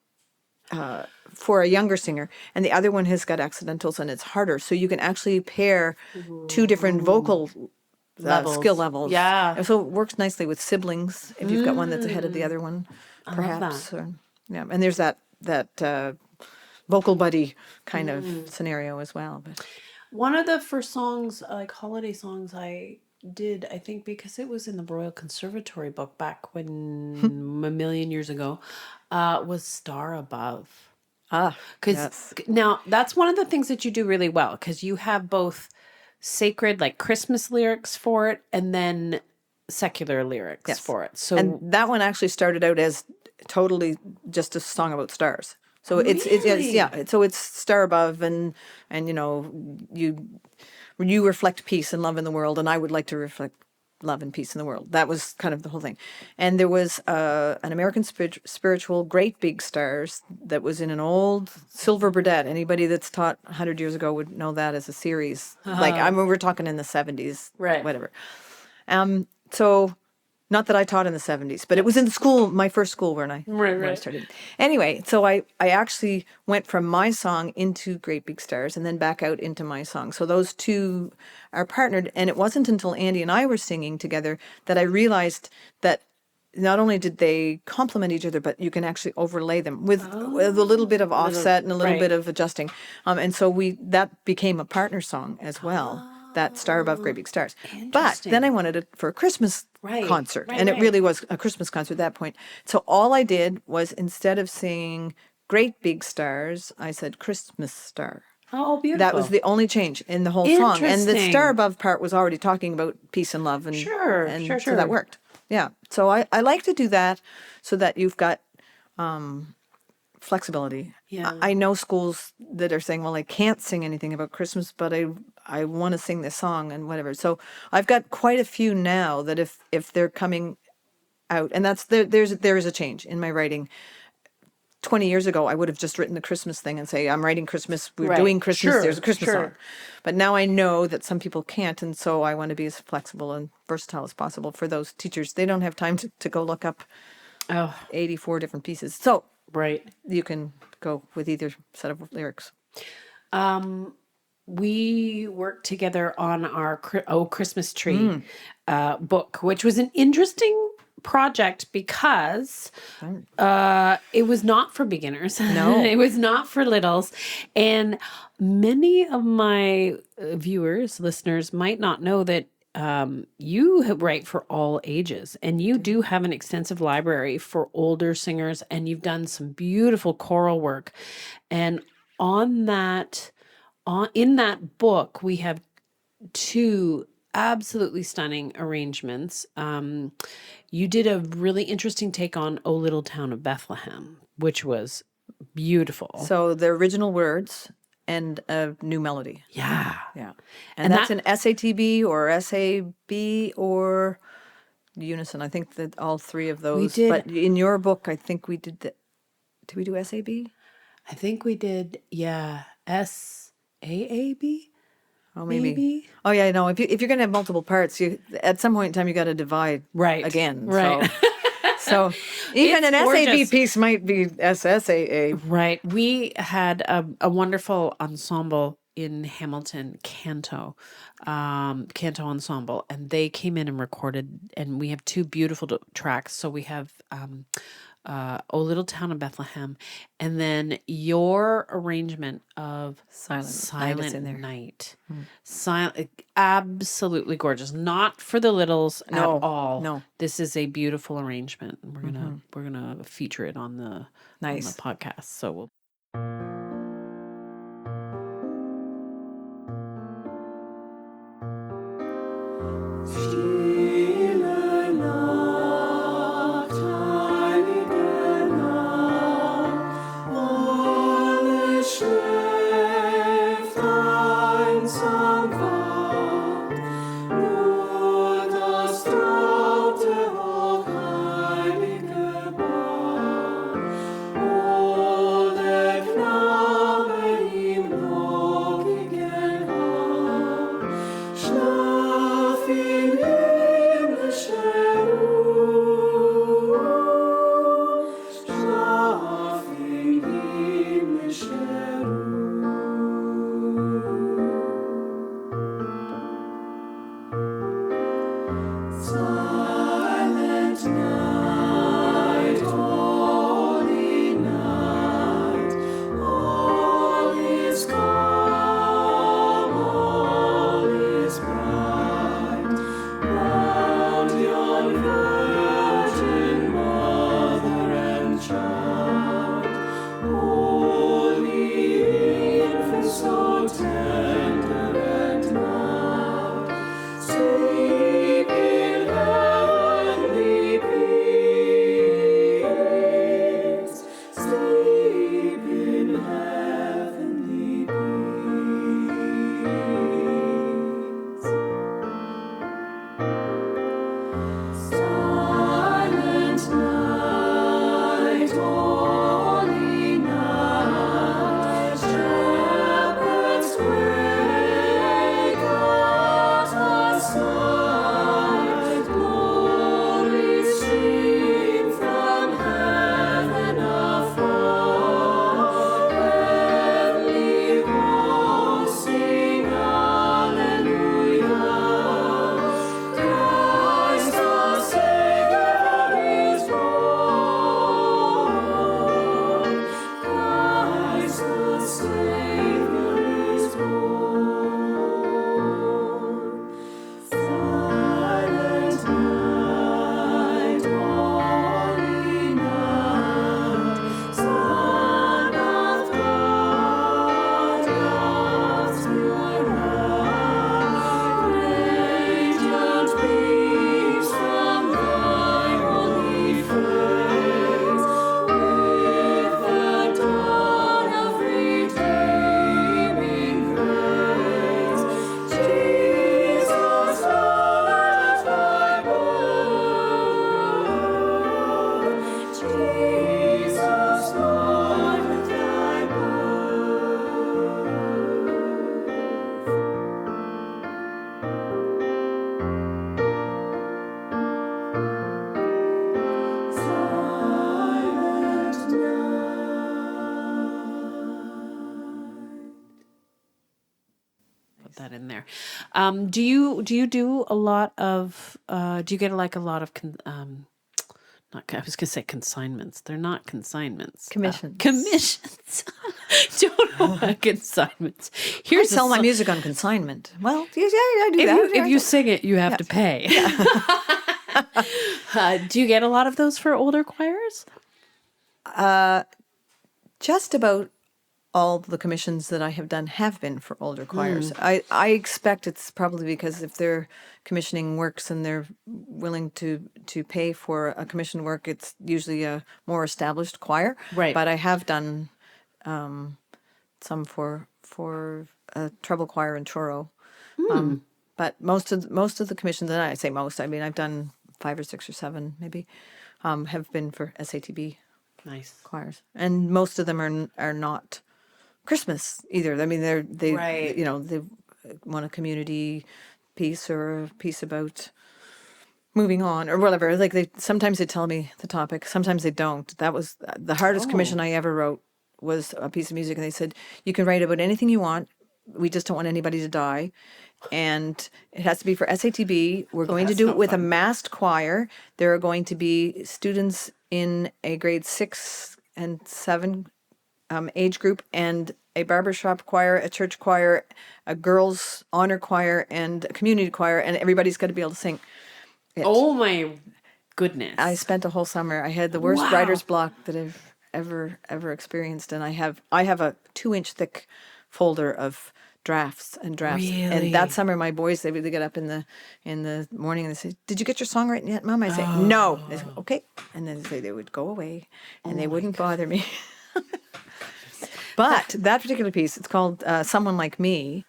for a younger singer, and the other one has got accidentals and it's harder. So you can actually pair 2 different vocal Levels. skill levels. Yeah. And so it works nicely with siblings if you've got one that's ahead of the other one, perhaps. Yeah. And there's that vocal buddy kind of scenario as well. But One of the first songs, like holiday songs, I did, I think, because it was in the Royal Conservatory book back when a million years ago, was Star Above. Because yes. now that's one of the things that you do really well, because you have both sacred, like Christmas lyrics for it, and then secular lyrics Yes. for it. So And that one actually started out as totally just a song about stars. So it's Really? So it's Star Above, and you reflect peace and love in the world, and I would like to reflect love and peace in the world. That was kind of the whole thing. And there was an American spiritual, Great Big Stars, that was in an old silver burdette. Anybody that's taught 100 years ago would know that as a series. Like, I mean, we're talking in the 70s, Right. whatever. So not that I taught in the 70s, but it was in the school, my first school when I Right. started. Anyway, so I actually went from my song into Great Big Stars and then back out into my song. So those two are partnered. And it wasn't until Andy and I were singing together that I realized that not only did they complement each other, but you can actually overlay them with a little bit of offset and a little right. bit of adjusting. And so that became a partner song as well. That Star Above Great Big Stars. But then I wanted it for a Christmas concert. Right, And it right. really was a Christmas concert at that point. So all I did was, instead of singing Great Big Stars, I said Christmas Star. Oh, beautiful. That was the only change in the whole song. And the Interesting. Star Above part was already talking about peace and love. And, Sure, and sure, So sure. that worked. Yeah. So I like to do that so that you've got flexibility. Yeah. I know schools that are saying, well, I can't sing anything about Christmas, but I want to sing this song and whatever. So I've got quite a few now that if they're coming out, and there is a change in my writing. 20 years ago, I would have just written the Christmas thing and say, I'm writing Christmas, we're Right. doing Christmas, Sure, there's a Christmas sure. song. But now I know that some people can't, and so I want to be as flexible and versatile as possible for those teachers. They don't have time to go look up Oh, 84 different pieces. So right. you can go with either set of lyrics. We worked together on our Christmas Tree book, which was an interesting project because it was not for beginners. No. It was not for littles. And many of my viewers, listeners might not know that you write for all ages, and you do have an extensive library for older singers, and you've done some beautiful choral work. And in that book, we have 2 absolutely stunning arrangements. You did a really interesting take on "O Little Town of Bethlehem," which was beautiful. So the original words and a new melody. Yeah. Yeah. And that's an SATB or SAB or unison. I think that all three of those. did- But in your book, I think we did did we do SAB? I think we did, SAAB? Oh, maybe. Maybe. Oh, yeah, no. If you're going to have multiple parts, you at some point in time you got to divide Right. again. Right. So even It's an gorgeous. SAB piece might be SSAA. Right. We had a wonderful ensemble in Hamilton, canto ensemble, and they came in and recorded, and we have two beautiful tracks. So we have "O Little Town of Bethlehem," and then your arrangement of Silent Night is in there. Night. Absolutely gorgeous. Not for the littles No, at all. no. This is a beautiful arrangement. We're gonna feature it on the Nice. on the podcast. So we'll. That in there. Do you do a lot of do you get like a lot of not I was gonna say consignments. They're not consignments. Commissions. Commissions. Don't know about consignments. I Here's sell my song. music on consignment. Well, yeah, I do that. If you sing it, you have to pay. Do you get a lot of those for older choirs? Just about all the commissions that I have done have been for older choirs. I expect it's probably because if they're commissioning works and they're willing to pay for a commissioned work, it's usually a more established choir. Right. But I have done some for a treble choir in Truro. But most of the commissions, and I say most, I mean I've done 5 or 6 or 7 maybe, have been for SATB Nice. choirs, and most of them are not Christmas either. I mean, they Right. you know, they want a community piece or a piece about moving on or whatever. Like sometimes they tell me the topic, sometimes they don't. That was the hardest commission I ever wrote, was a piece of music, and they said you can write about anything you want. We just don't want anybody to die, and it has to be for SATB. We're going to that's do no it with a fun. massed choir. There are going to be students in a grade 6 and 7 age group, and a barbershop choir, a church choir, a girls' honor choir, and a community choir, and everybody's got to be able to sing. Oh my goodness. I spent a whole summer. I had the worst Wow. writer's block that I've ever experienced, and I have a 2-inch thick folder of drafts. Really? And that summer, my boys, they would get up in the morning and they say, "Did you get your song written yet, Mom?" I say, "No." They say, "Okay," and then they would go away, and they wouldn't bother me. But that particular piece, it's called "Someone Like Me,"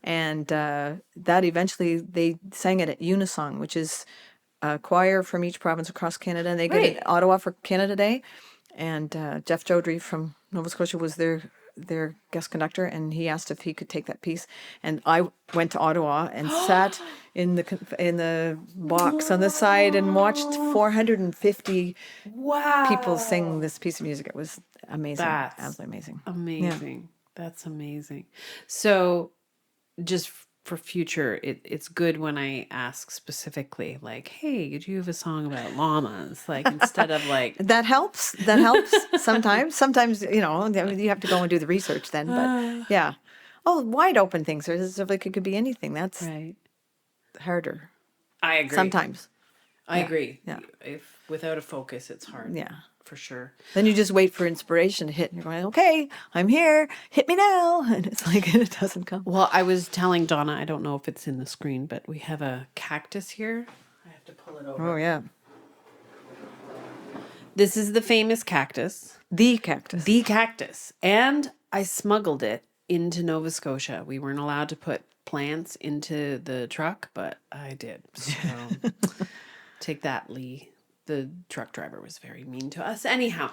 and that eventually they sang it at Unisong, which is a choir from each province across Canada, and they did it Right. at Ottawa for Canada Day. And Jeff Jodrey from Nova Scotia was their guest conductor, and he asked if he could take that piece. And I went to Ottawa and sat in the box on the side and watched 450 wow. people sing this piece of music. It was amazing, That's absolutely amazing. amazing. That's amazing. So, just for future, it's good when I ask specifically, like, "Hey, do you have a song about llamas?" Like instead of like, That helps. That helps sometimes. Sometimes, you know, I mean, you have to go and do the research then. But yeah. Oh, wide open things. There's like it could be anything. That's right. harder I agree. sometimes. I agree. yeah. If without a focus, it's hard. Yeah. for sure. Then you just wait for inspiration to hit, and you're going, "Okay, I'm here. Hit me now." And it's like it doesn't come. Well, I was telling Donna, I don't know if it's in the screen, but we have a cactus here. I have to pull it over. Oh yeah, This is the famous cactus. the cactus. The cactus. And I smuggled it into Nova Scotia. We weren't allowed to put plants into the truck, but I did. So take that, Lee. The truck driver was very mean to us. Anyhow,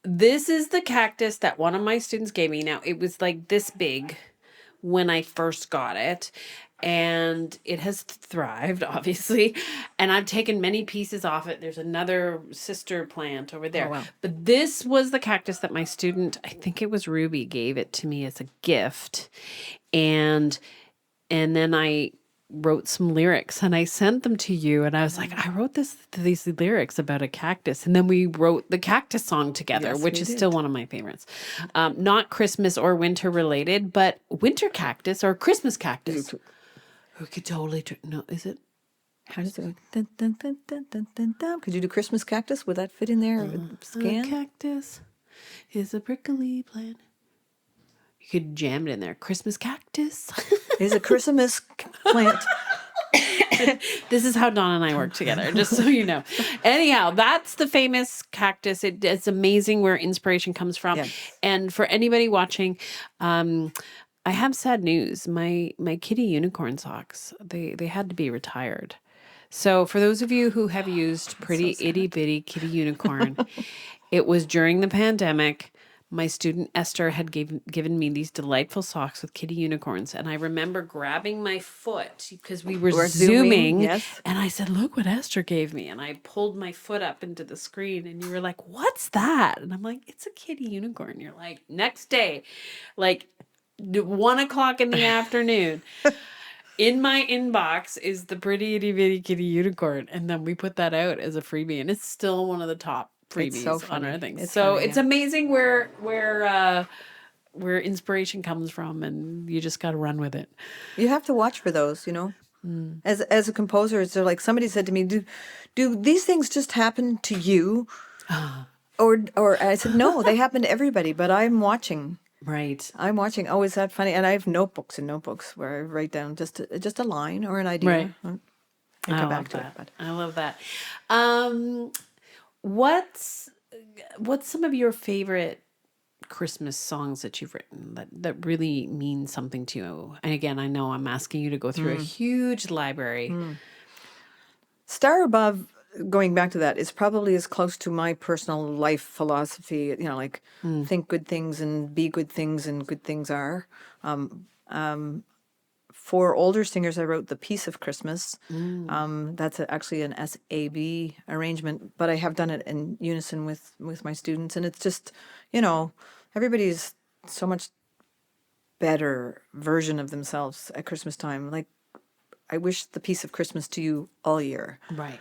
this is the cactus that one of my students gave me. Now, it was like this big when I first got it, and it has thrived, obviously, and I've taken many pieces off it. There's another sister plant over there. Oh, wow. But this was the cactus that my student, I think it was Ruby, gave it to me as a gift. And then I wrote some lyrics and I sent them to you, and I was like, I wrote these lyrics about a cactus, and then we wrote the cactus song together, Yes, which we is did. still one of my favorites. Not Christmas or winter related, but winter cactus or Christmas cactus. We could totally no, is it? How does it go? Dun, dun, dun, dun, dun, dun, dun. Could you do Christmas cactus? Would that fit in there? A Scan? cactus is a prickly plant. You could jam it in there. Christmas cactus. Is a Christmas plant. This is how Donna and I work together, just so you know. Anyhow, that's the famous cactus. It's amazing where inspiration comes from. Yes. And for anybody watching, I have sad news. My kitty unicorn socks, they had to be retired. So for those of you who have used pretty itty bitty kitty unicorn, it was during the pandemic. My student Esther had given me these delightful socks with kitty unicorns. And I remember grabbing my foot because we were We're zooming. yes. And I said, "Look what Esther gave me." And I pulled my foot up into the screen, and you were like, "What's that?" And I'm like, "It's a kitty unicorn." You're like, next day, like 1:00 in the afternoon. In my inbox is the pretty itty bitty kitty unicorn. And then we put that out as a freebie, and it's still one of the top freebies so on funny. our thing. It's So funny, it's yeah. amazing where inspiration comes from, and you just got to run with it. You have to watch for those, you know. As a composer, it's like somebody said to me, "Do these things just happen to you?" Or I said, no, they happen to everybody, but I'm watching. Right. I'm watching. Oh, is that funny? And I have notebooks and notebooks where I write down just a line or an idea. Right. And I come love back to it. that. But I love that. What's some of your favorite Christmas songs that you've written that really mean something to you? And again, I know I'm asking you to go through a huge library. Star Above, going back to that, is probably as close to my personal life philosophy, like think good things and be good things and good things are. For older singers, I wrote The Peace of Christmas. That's actually an SAB arrangement, but I have done it in unison with my students. And it's just, everybody's so much better version of themselves at Christmas time. Like, I wish the peace of Christmas to you all year. Right.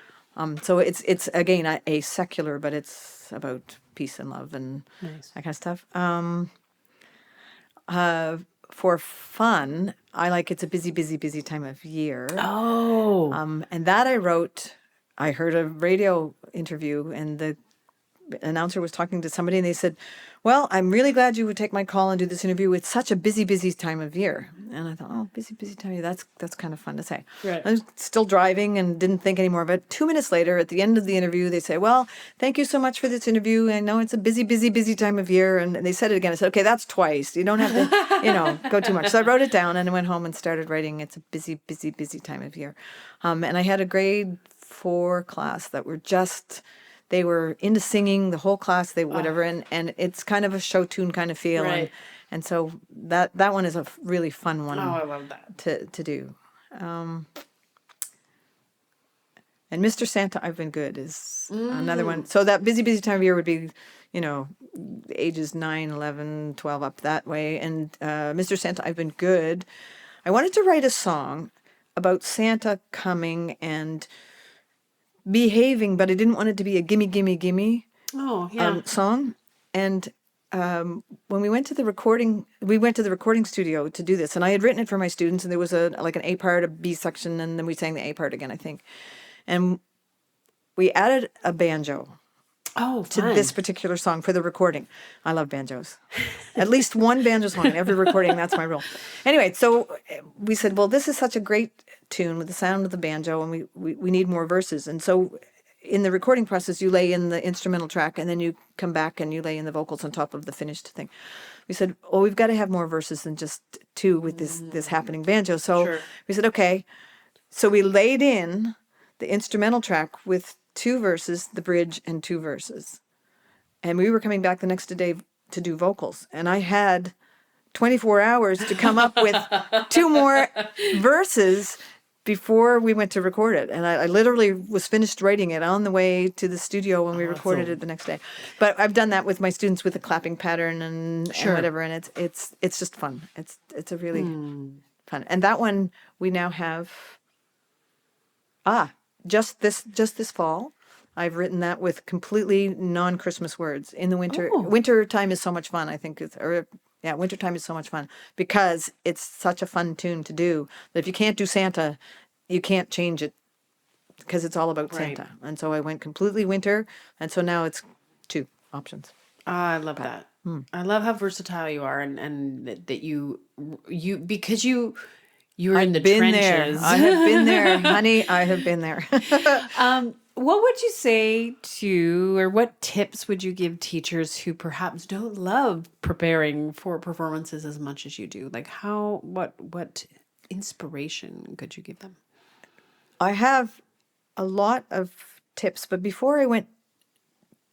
So it's again a secular, but it's about peace and love and Nice. that kind of stuff. For fun, I like It's a Busy, Busy, Busy Time of Year. Oh. And that I wrote. I heard a radio interview, and the announcer was talking to somebody, and they said, "Well, I'm really glad you would take my call and do this interview. It's such a busy, busy time of year." And I thought, "Oh, busy, busy time of year. That's kind of fun to say." Right. I was still driving and didn't think any more of it. 2 minutes later, at the end of the interview, they say, "Well, thank you so much for this interview. I know it's a busy, busy, busy time of year." And they said it again. I said, "Okay, that's twice. You don't have to, go too much." So I wrote it down and I went home and started writing It's a Busy, Busy, Busy Time of Year. And I had a grade 4 class that were just... They were into singing, the whole class, they whatever, and it's kind of a show tune kind of feel, Right. and so that one is a really fun one. Oh, I love that. to do. And Mr. Santa, I've Been Good is another one. So that busy, busy time of year would be, ages 9, 11, 12 up that way. And Mr. Santa, I've Been Good. I wanted to write a song about Santa coming and behaving, but I didn't want it to be a gimme, gimme, gimme Oh, yeah. song. And when we went to the recording studio to do this, and I had written it for my students, and there was an A part, a B section, and then we sang the A part again, I think. And we added a banjo to fun. this particular song for the recording. I love banjos. At least one banjo song in every recording. That's my rule. Anyway, so we said, well, this is such a great tune with the sound of the banjo, and we need more verses. And so in the recording process, you lay in the instrumental track, and then you come back and you lay in the vocals on top of the finished thing. We said, oh, we've got to have more verses than just 2 with this happening banjo. So Sure. we said, okay. So we laid in the instrumental track with 2 verses, the bridge, and 2 verses. And we were coming back the next day to do vocals. And I had 24 hours to come up with 2 more verses before we went to record it. And I literally was finished writing it on the way to the studio when we recorded it the next day. But I've done that with my students with a clapping pattern and whatever. And it's just fun. It's a really fun. And that one we now have... Just this fall, I've written that with completely non-Christmas words. In the winter, winter time is so much fun. I think winter time is so much fun because it's such a fun tune to do. That if you can't do Santa, you can't change it because it's all about Santa. And so I went completely winter, and so now it's 2 options. I love that. I love how versatile you are, and that you because you're in the trenches. I have been there, honey. I have been there. What would you say to, or what tips would you give teachers who perhaps don't love preparing for performances as much as you do? Like what inspiration could you give them? I have a lot of tips, but before I went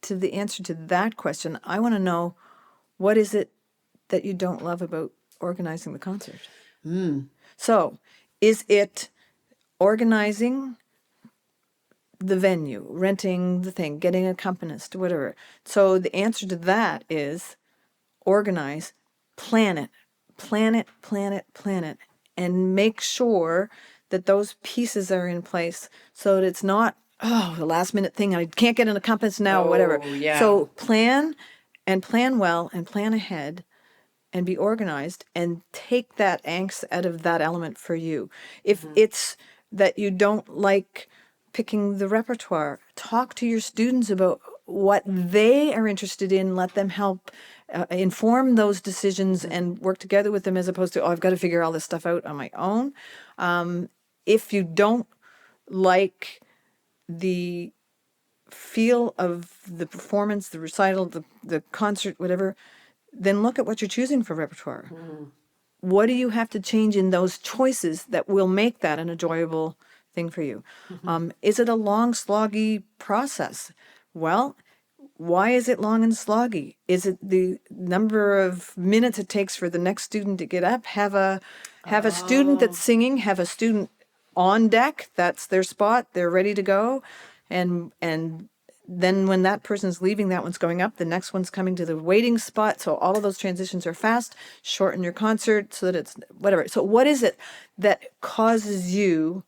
to the answer to that question, I want to know, what is it that you don't love about organizing the concert? So, is it organizing the venue, renting the thing, getting an accompanist, whatever? So the answer to that is organize, plan it, and make sure that those pieces are in place so that it's not, the last minute thing, I can't get an accompanist now, whatever. Yeah. So plan well and plan ahead and be organized and take that angst out of that element for you. If it's that you don't like picking the repertoire, talk to your students about what they are interested in, let them help inform those decisions and work together with them, as opposed to, oh, I've got to figure all this stuff out on my own. If you don't like the feel of the performance, the recital, the concert, whatever, then look at what you're choosing for repertoire. What do you have to change in those choices that will make that an enjoyable thing for you? Is it a long, sloggy process? Well, why is it long and sloggy? Is it the number of minutes it takes for the next student to get up? Have a student that's singing, have a student on deck, that's their spot, they're ready to go. And then when that person's leaving, that one's going up, the next one's coming to the waiting spot. So all of those transitions are fast. Shorten your concert so that it's whatever. So what is it that causes you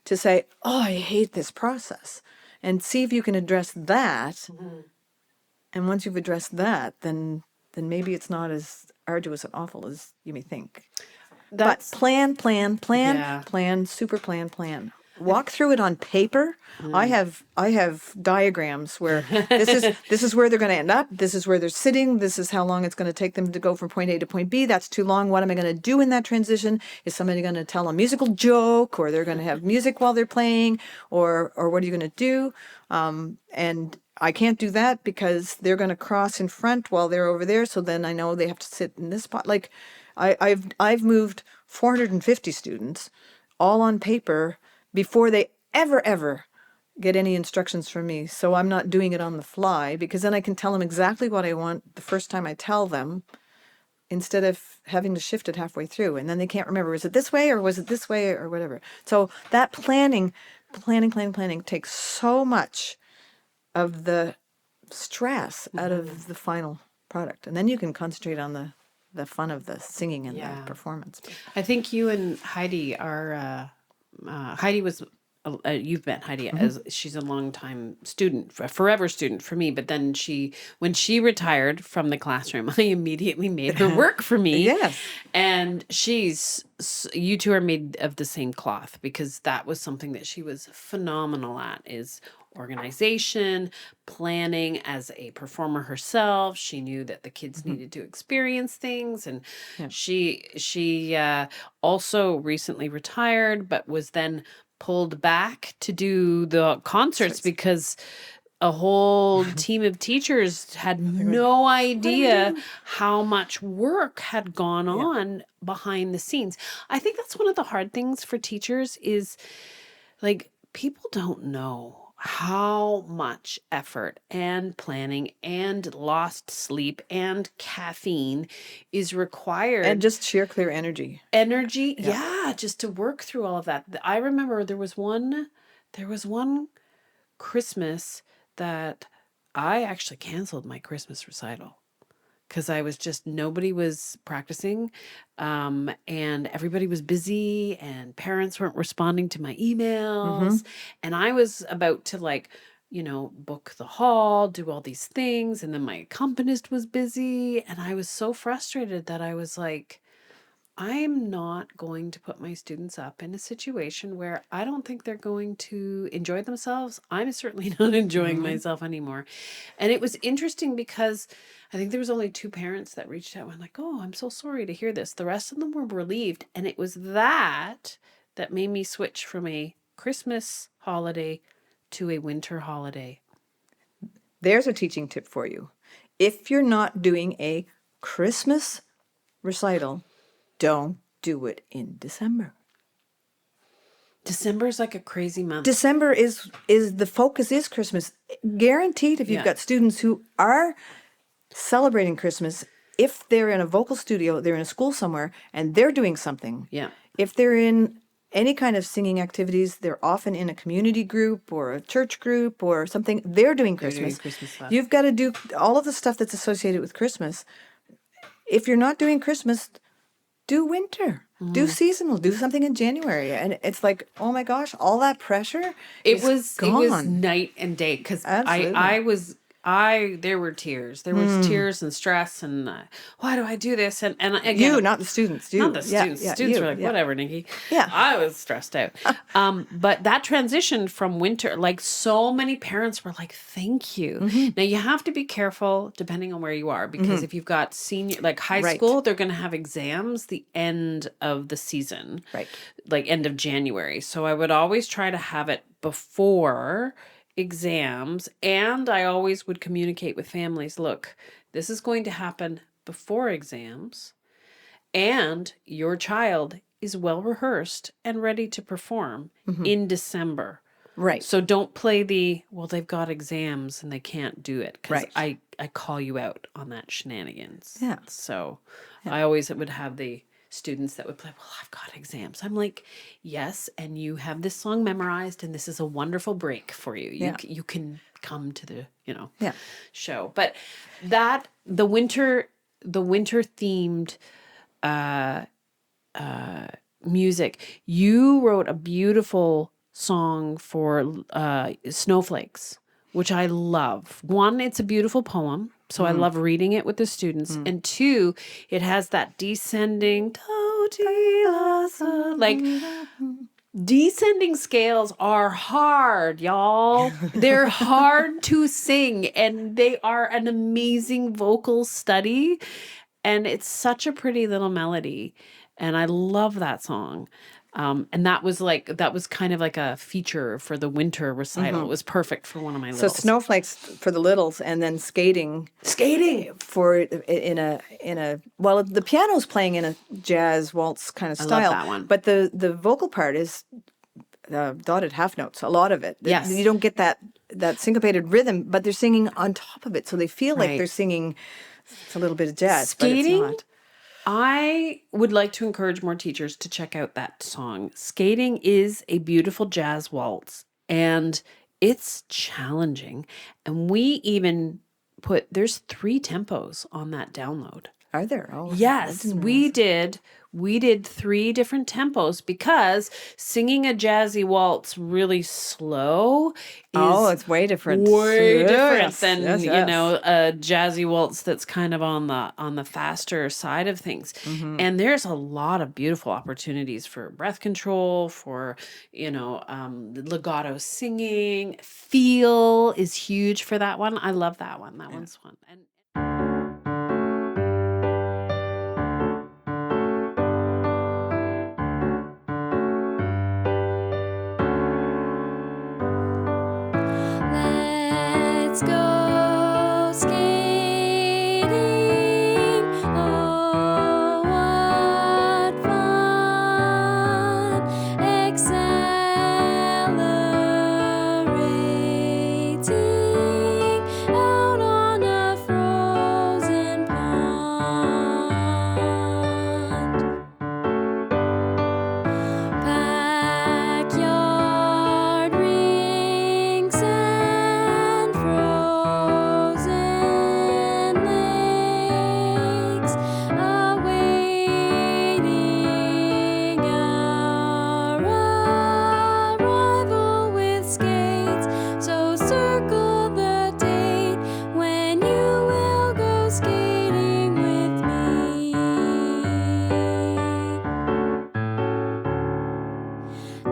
to say, oh, I hate this process? And see if you can address that. And once you've addressed that, then maybe it's not as arduous and awful as you may think. That's But plan, Yeah. super plan. Walk through it on paper. I have diagrams where this is where they're going to end up. This is where they're sitting. This is how long it's going to take them to go from point A to point B. That's too long. What am I going to do in that transition? Is somebody going to tell a musical joke, or they're going to have music while they're playing, or what are you going to do? And I can't do that because they're going to cross in front while they're over there. So then I know they have to sit in this spot. Like I've moved 450 students all on paper before they ever get any instructions from me. So I'm not doing it on the fly, because then I can tell them exactly what I want the first time I tell them, instead of having to shift it halfway through. And then they can't remember, is it this way or was it this way or whatever. So that planning takes so much of the stress out of the final product. And then you can concentrate on the fun of the singing and the performance. I think you and Heidi are. Heidi was. You've met Heidi as she's a longtime student, a forever student for me. But then when she retired from the classroom, I immediately made her work for me. Yes. And you two are made of the same cloth, because that was something that she was phenomenal at, is organization, planning. As a performer herself, she knew that the kids needed to experience things, and she also recently retired, but was then pulled back to do the concerts because a whole team of teachers had no idea how much work had gone on behind the scenes. I think that's one of the hard things for teachers, is like, people don't know how much effort and planning and lost sleep and caffeine is required. And just sheer clear energy. Just to work through all of that. I remember there was one Christmas that I actually canceled my Christmas recital, because nobody was practicing, and everybody was busy, and parents weren't responding to my emails, and I was about to book the hall, do all these things, and then my accompanist was busy, and I was so frustrated that I was like, I am not going to put my students up in a situation where I don't think they're going to enjoy themselves. I'm certainly not enjoying myself anymore. And it was interesting because I think there was only 2 parents that reached out and were like, oh, I'm so sorry to hear this. The rest of them were relieved. And it was that made me switch from a Christmas holiday to a winter holiday. There's a teaching tip for you. If you're not doing a Christmas recital, don't do it in December. December is like a crazy month. December is the focus is Christmas. Guaranteed, if you've got students who are celebrating Christmas, if they're in a vocal studio, they're in a school somewhere, and they're doing something. Yeah. If they're in any kind of singing activities, they're often in a community group or a church group or something. They're doing Christmas. Stuff. You've got to do all of the stuff that's associated with Christmas. If you're not doing Christmas, do winter, do seasonal, do something in January. And it's like, oh my gosh, all that pressure It was gone. night and day, because Absolutely. I was there were tears. There was tears and stress and why do I do this? And again, You, not the students. You. not the students. Students you, were like, whatever, Nikki. Yeah. I was stressed out. But that transition from winter, like so many parents were like, thank you. Now you have to be careful depending on where you are, because if you've got senior, like high Right. school, they're going to have exams the end of the season, Right. like end of January. So I would always try to have it before exams, and I always would communicate with families, look, this is going to happen before exams, and your child is well rehearsed and ready to perform in December. Right. So don't play they've got exams and they can't do it, because Right. I call you out on that shenanigans. Yeah. So I always would have the students that would play, well, I've got exams. I'm like, yes, and you have this song memorized, and this is a wonderful break for you. You can come to the, show. But that the winter themed music, you wrote a beautiful song for Snowflakes, which I love. One, it's a beautiful poem, so I love reading it with the students. And two, it has that descending, like descending scales are hard, y'all. They're hard to sing, and they are an amazing vocal study. And it's such a pretty little melody. And I love that song. And that was kind of like a feature for the winter recital. It was perfect for one of my So littles. Snowflakes for the littles, and then skating for in a well, the piano's playing in a jazz waltz kind of love style. that one. But the vocal part is dotted half notes. A lot of it. Yes. You don't get that syncopated rhythm, but they're singing on top of it, so they feel like Right. they're singing. It's a little bit of jazz, Skating? but it's not. I would like to encourage more teachers to check out that song. Skating is a beautiful jazz waltz, and it's challenging. And we even there's 3 tempos on that download. Are there? Oh, I Yes, didn't we did. We did 3 different tempos, because singing a jazzy waltz really slow is it's way different. way different Yes, than yes, you yes. know, a jazzy waltz that's kind of on the faster side of things. And there's a lot of beautiful opportunities for breath control, for legato singing. Feel is huge for that one. I love that one. That one's fun. And Let's go skating. Oh, what fun! Accelerating out on a frozen pond. Backyard rinks and frozen lakes, awaiting our arrival with skates. So circle the date when you will go skating with me.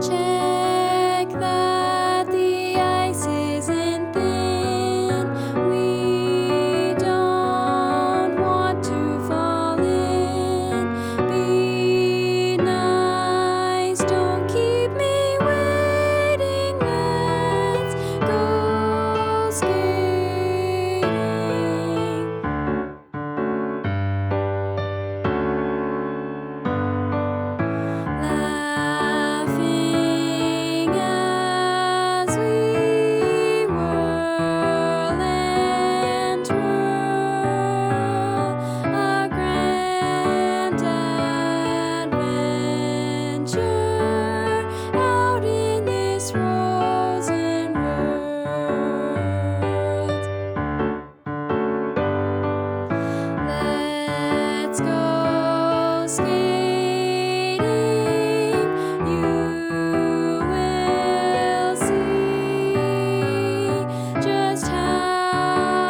Check that the ice isn't thin. We don't want to fall in. Be nice, don't keep me waiting. Let's go skating. Laughing as we whirl and twirl, a grand adventure out in this frozen world. Let's go skating. You will see just how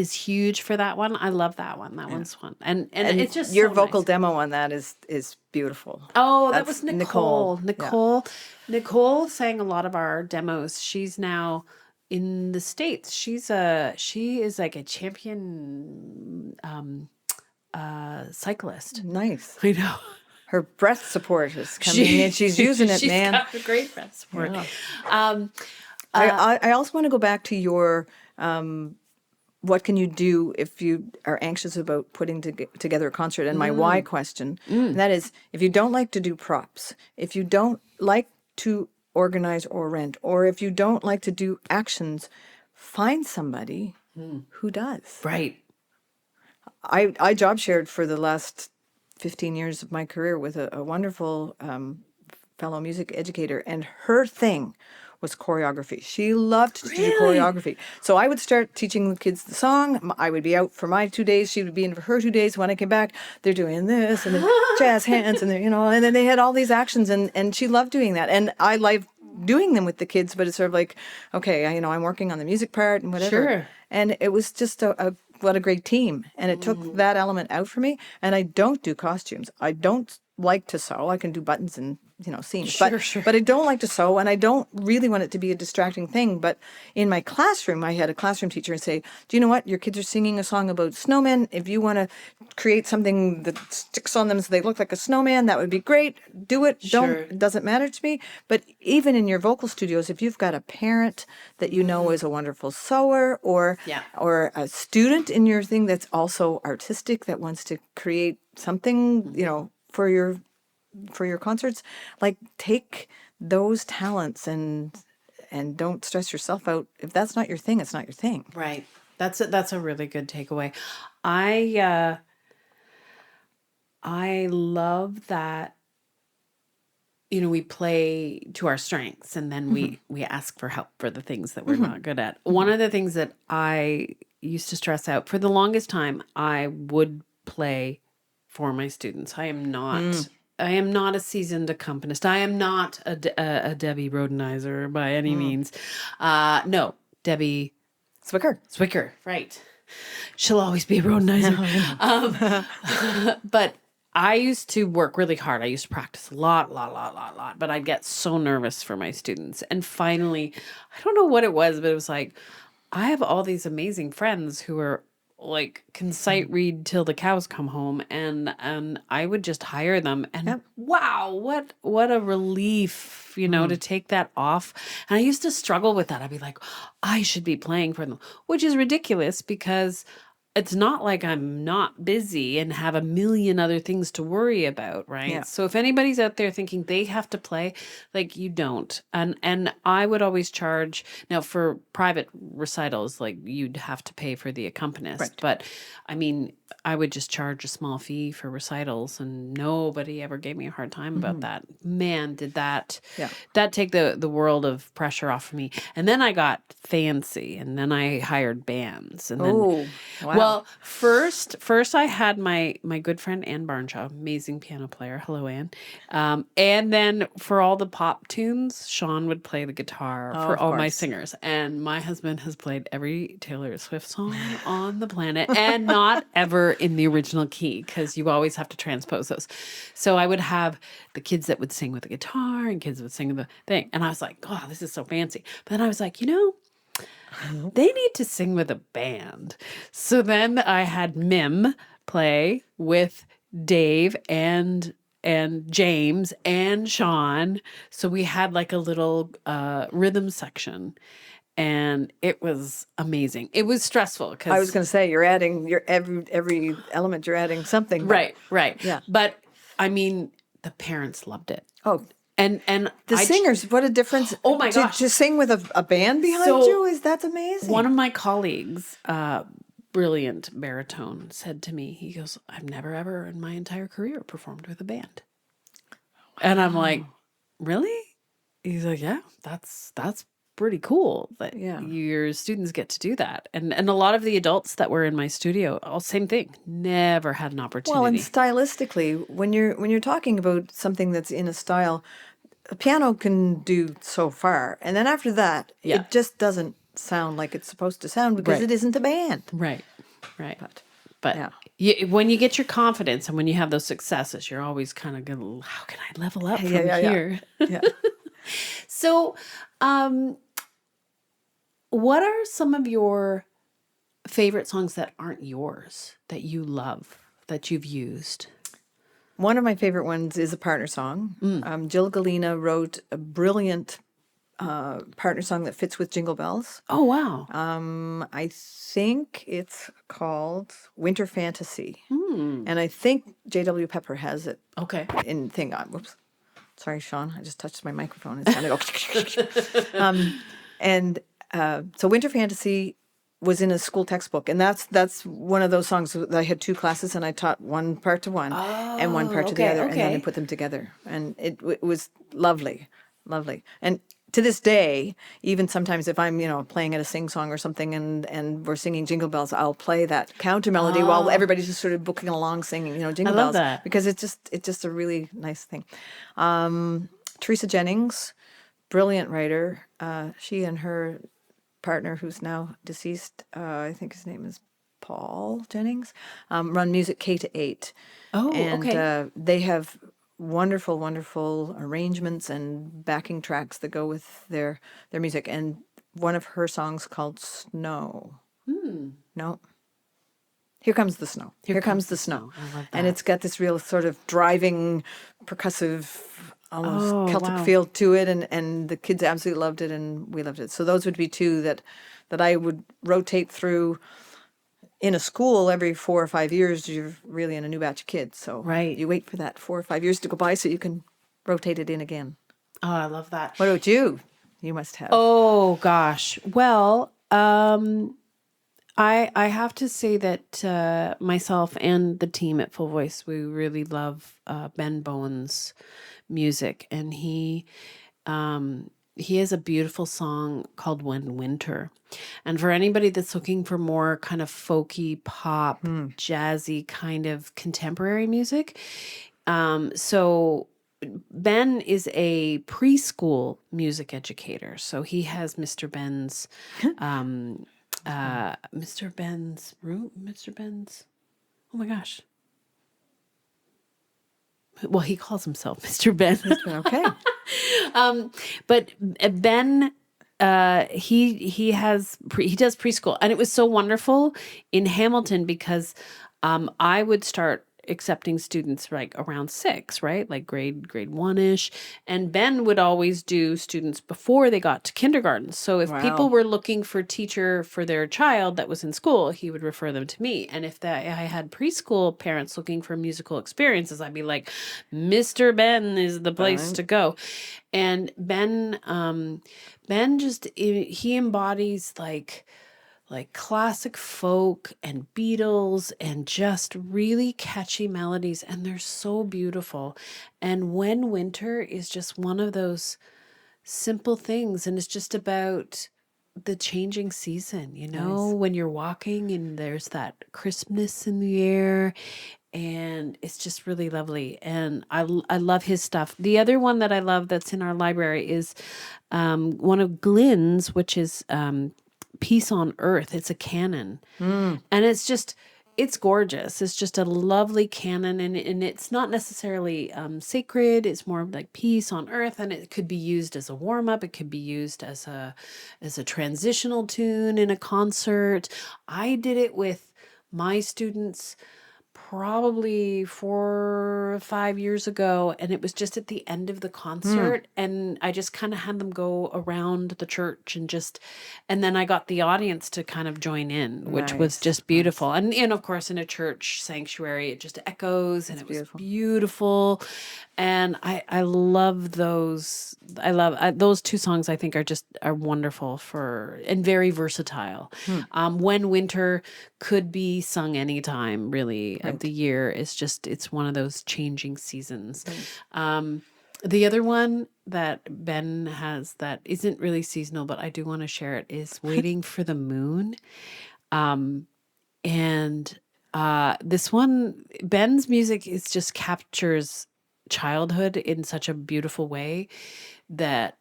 is huge for that one. I love that one. That one's fun. And it's just your so vocal nice. demo on that is beautiful. Oh, that That's was Nicole. Yeah. Nicole sang a lot of our demos. She's now in the States. She is like a champion cyclist. Nice. I know. Her breath support is coming in. She's using it, she's man. got a great breath support. Yeah. I also want to go back to your what can you do if you are anxious about putting together a concert, and my why question. And that is, if you don't like to do props, if you don't like to organize or rent, or if you don't like to do actions, find somebody who does. Right. I job shared for the last 15 years of my career with a wonderful fellow music educator, and her thing was choreography. She loved to do choreography. So I would start teaching the kids the song. I would be out for my 2 days. She would be in for her 2 days. When I came back, they're doing this and then jazz hands and and then they had all these actions, and she loved doing that. And I like doing them with the kids, but it's sort of like, okay, I'm working on the music part and whatever. Sure. And it was just what a great team. And it took that element out for me. And I don't do costumes. I don't like to sew. I can do buttons and seams, Sure. but I don't like to sew, and I don't really want it to be a distracting thing. But in my classroom, I had a classroom teacher say, "Do you know what? Your kids are singing a song about snowmen. If you want to create something that sticks on them so they look like a snowman, that would be great. Do it. Sure. It doesn't matter to me." But even in your vocal studios, if you've got a parent that is a wonderful sewer, or a student in your thing that's also artistic, that wants to create something, for your concerts, like, take those talents and don't stress yourself out. If that's not your thing, it's not your thing. Right. That's a really good takeaway. I love that, we play to our strengths, and then we ask for help for the things that we're not good at. One of the things that I used to stress out for the longest time, I would play for my students. I am not a seasoned accompanist. I am not a Debbie Rhodenizer by any means. No, Debbie Swicker, right. She'll always be a Rhodenizer. But I used to work really hard. I used to practice a lot. But I'd get so nervous for my students. And finally, I don't know what it was, but it was like, I have all these amazing friends who are like can sight read till the cows come home, and I would just hire them, and wow, what a relief, to take that off. And I used to struggle with that. I'd be like, I should be playing for them, which is ridiculous, because it's not like I'm not busy and have a million other things to worry about, right? Yeah. So if anybody's out there thinking they have to play, like, you don't. And I would always charge, now for private recitals, like, you'd have to pay for the accompanist. Right. But I mean, I would just charge a small fee for recitals, and nobody ever gave me a hard time about that. Man, did that take the world of pressure off of me. And then I got fancy, and then I hired bands. And then, wow. Well, first I had my good friend Ann Barnshaw, amazing piano player. Hello, Ann. And then for all the pop tunes, Sean would play the guitar for all my singers. And my husband has played every Taylor Swift song on the planet, and not ever in the original key, because you always have to transpose those. So I would have the kids that would sing with the guitar, and kids would sing with the thing. And I was like, oh, this is so fancy. But then I was like, they need to sing with a band. So then I had Mim play with Dave and James and Sean. So we had like a little rhythm section, and it was amazing. It was stressful because I was going to say, you're adding every element. You're adding something. Right. Yeah. But I mean, the parents loved it. Oh. And the singers, what a difference! Oh my gosh! To sing with a band behind you, that's amazing. One of my colleagues, brilliant baritone, said to me, he goes, "I've never ever in my entire career performed with a band." And I'm like, "Really?" He's like, "Yeah, that's pretty cool that your students get to do that." And a lot of the adults that were in my studio, all same thing, never had an opportunity. Well, and stylistically, when you're talking about something that's in a style, a piano can do so far, and then after that, it just doesn't sound like it's supposed to sound, because it isn't a band. Right. Right. But But yeah. when you get your confidence and when you have those successes, you're always kind of going, how can I level up from Yeah. here? Yeah. So, what are some of your favorite songs that aren't yours that you love that you've used? One of my favorite ones is a partner song. Jill Galena wrote a brilliant partner song that fits with Jingle Bells. Oh, wow. I think it's called Winter Fantasy. Hmm. And I think J.W. Pepper has it Okay. in thing. Whoops. Sorry, Sean. I just touched my microphone. It's going to go. So Winter Fantasy was in a school textbook, and that's one of those songs that I had two classes, and I taught one part to one and one part to the okay, other, and then I okay. put them together, and it was lovely, lovely. And to this day, even sometimes if I'm playing at a sing song or something, and we're singing Jingle Bells, I'll play that counter melody while everybody's just sort of booking along singing Jingle love Bells, that. because it's just a really nice thing. Teresa Jennings, brilliant writer. She and her partner, who's now deceased, I think his name is Paul Jennings, run Music K to 8. Oh, and okay. they have wonderful, wonderful arrangements and backing tracks that go with their music. And one of her songs called Snow. No. Here Comes the Snow. Here Comes the Snow. I love And that. it's got this real sort of driving, percussive, almost Oh, Celtic wow. feel to it. And the kids absolutely loved it, and we loved it. So those would be two that I would rotate through. In a school, every 4 or 5 years, you're really in a new batch of kids. So Right. you wait for that 4 or 5 years to go by so you can rotate it in again. Oh, I love that. What about you? You must have. Oh, gosh. Well, I have to say that myself and the team at Full Voice, we really love Ben Bowen's music, and he has a beautiful song called When Winter. And for anybody that's looking for more kind of folky, pop, jazzy kind of contemporary music, so Ben is a preschool music educator. So he has Mr. Ben's Mr. Ben's room, Mr. Ben's. Oh my gosh. Well, he calls himself Mr. Ben. Okay. But Ben, he does preschool, and it was so wonderful in Hamilton because I would start accepting students like around 6, right? Like grade 1-ish. And Ben would always do students before they got to kindergarten. So if people were looking for teacher for their child that was in school, he would refer them to me. And if I had preschool parents looking for musical experiences, I'd be like, Mr. Ben is the place to go. And Ben just, he embodies like classic folk and Beatles and just really catchy melodies, and they're so beautiful. And When Winter is just one of those simple things, and it's just about the changing season, when you're walking and there's that crispness in the air, and it's just really lovely. And I love his stuff. The other one that I love that's in our library is one of Glynn's, which is Peace on Earth. It's a canon. And it's gorgeous. It's just a lovely canon, and it's not necessarily sacred. It's more like peace on earth, and it could be used as a warm-up. It could be used as a transitional tune in a concert. I did it with my students probably 4 or 5 years ago, and it was just at the end of the concert, and I just kind of had them go around the church and then I got the audience to kind of join in, which was just beautiful. And of course in a church sanctuary it just echoes, and it was beautiful. And I love those. I love those two songs. I think are wonderful and very versatile. When Winter could be sung anytime, really, of the year. It's one of those changing seasons. The other one that Ben has that isn't really seasonal, but I do want to share it, is Waiting for the Moon. And this one, Ben's music just captures childhood in such a beautiful way. that,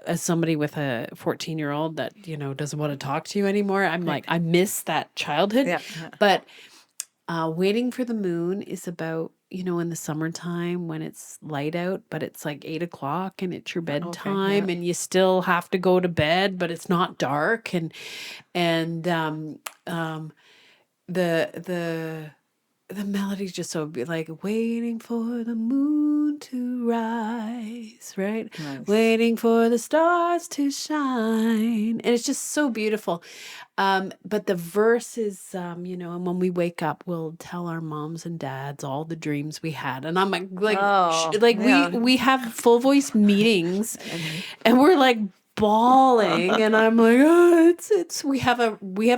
as somebody with a 14-year-old that, doesn't want to talk to you anymore, I'm like, I miss that childhood. Yeah. But Waiting for the Moon is about, in the summertime when it's light out, but it's like 8 o'clock and it's your bedtime and you still have to go to bed, but it's not dark. The melody's just so like waiting for the moon to rise, right? Nice. Waiting for the stars to shine. And it's just so beautiful. But the verse is, and when we wake up, we'll tell our moms and dads all the dreams we had. And I'm we have full voice meetings and we're like bawling and I'm like, oh, it's we have a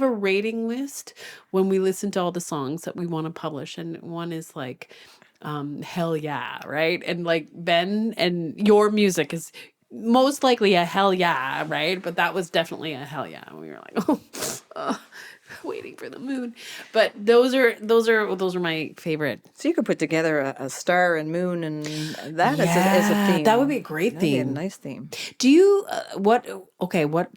rating list when we listen to all the songs that we want to publish, and one is like hell yeah, right? And like Ben and your music is most likely a hell yeah, right? But that was definitely a hell yeah. We were like, waiting for the moon. But those are my favorite. So you could put together a star and moon and that as a theme. That would be a great That'd be theme. a nice theme. Do you what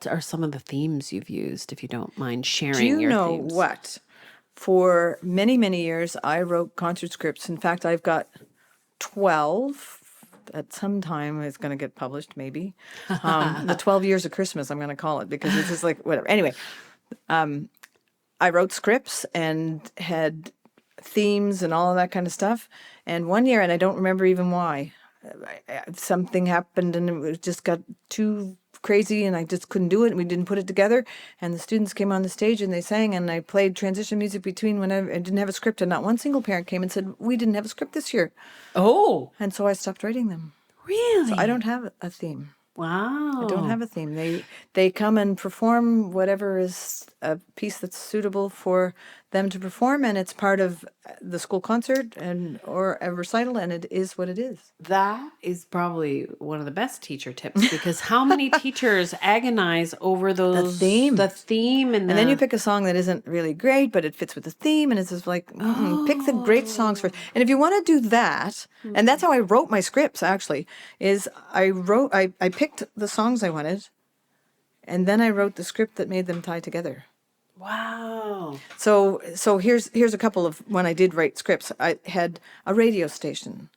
are some of the themes you've used, if you don't mind sharing? Do you your know themes? what? For many, many years, I wrote concert scripts. In fact, I've got 12. At some time, it's going to get published, maybe. The 12 Years of Christmas, I'm going to call it, because it's just like, whatever. Anyway, I wrote scripts and had themes and all of that kind of stuff. And one year, and I don't remember even why, something happened and it just got too crazy and I just couldn't do it. And we didn't put it together. And the students came on the stage and they sang and I played transition music between whenever I didn't have a script. And not one single parent came and said, we didn't have a script this year. Oh, And so I stopped writing them. really? So I don't have a theme. Wow. I don't have a theme. They come and perform whatever is a piece that's suitable for them to perform, and it's part of the school concert or a recital, and it is what it is. That is probably one of the best teacher tips, because how many teachers agonize over those theme. the theme, and And then you pick a song that isn't really great, but it fits with the theme, and it's just like, pick the great songs first. And if you want to do that, and that's how I wrote my scripts, actually, is I picked the songs I wanted, and then I wrote the script that made them tie together. wow. So here's a couple of when I did write scripts. I had a radio station.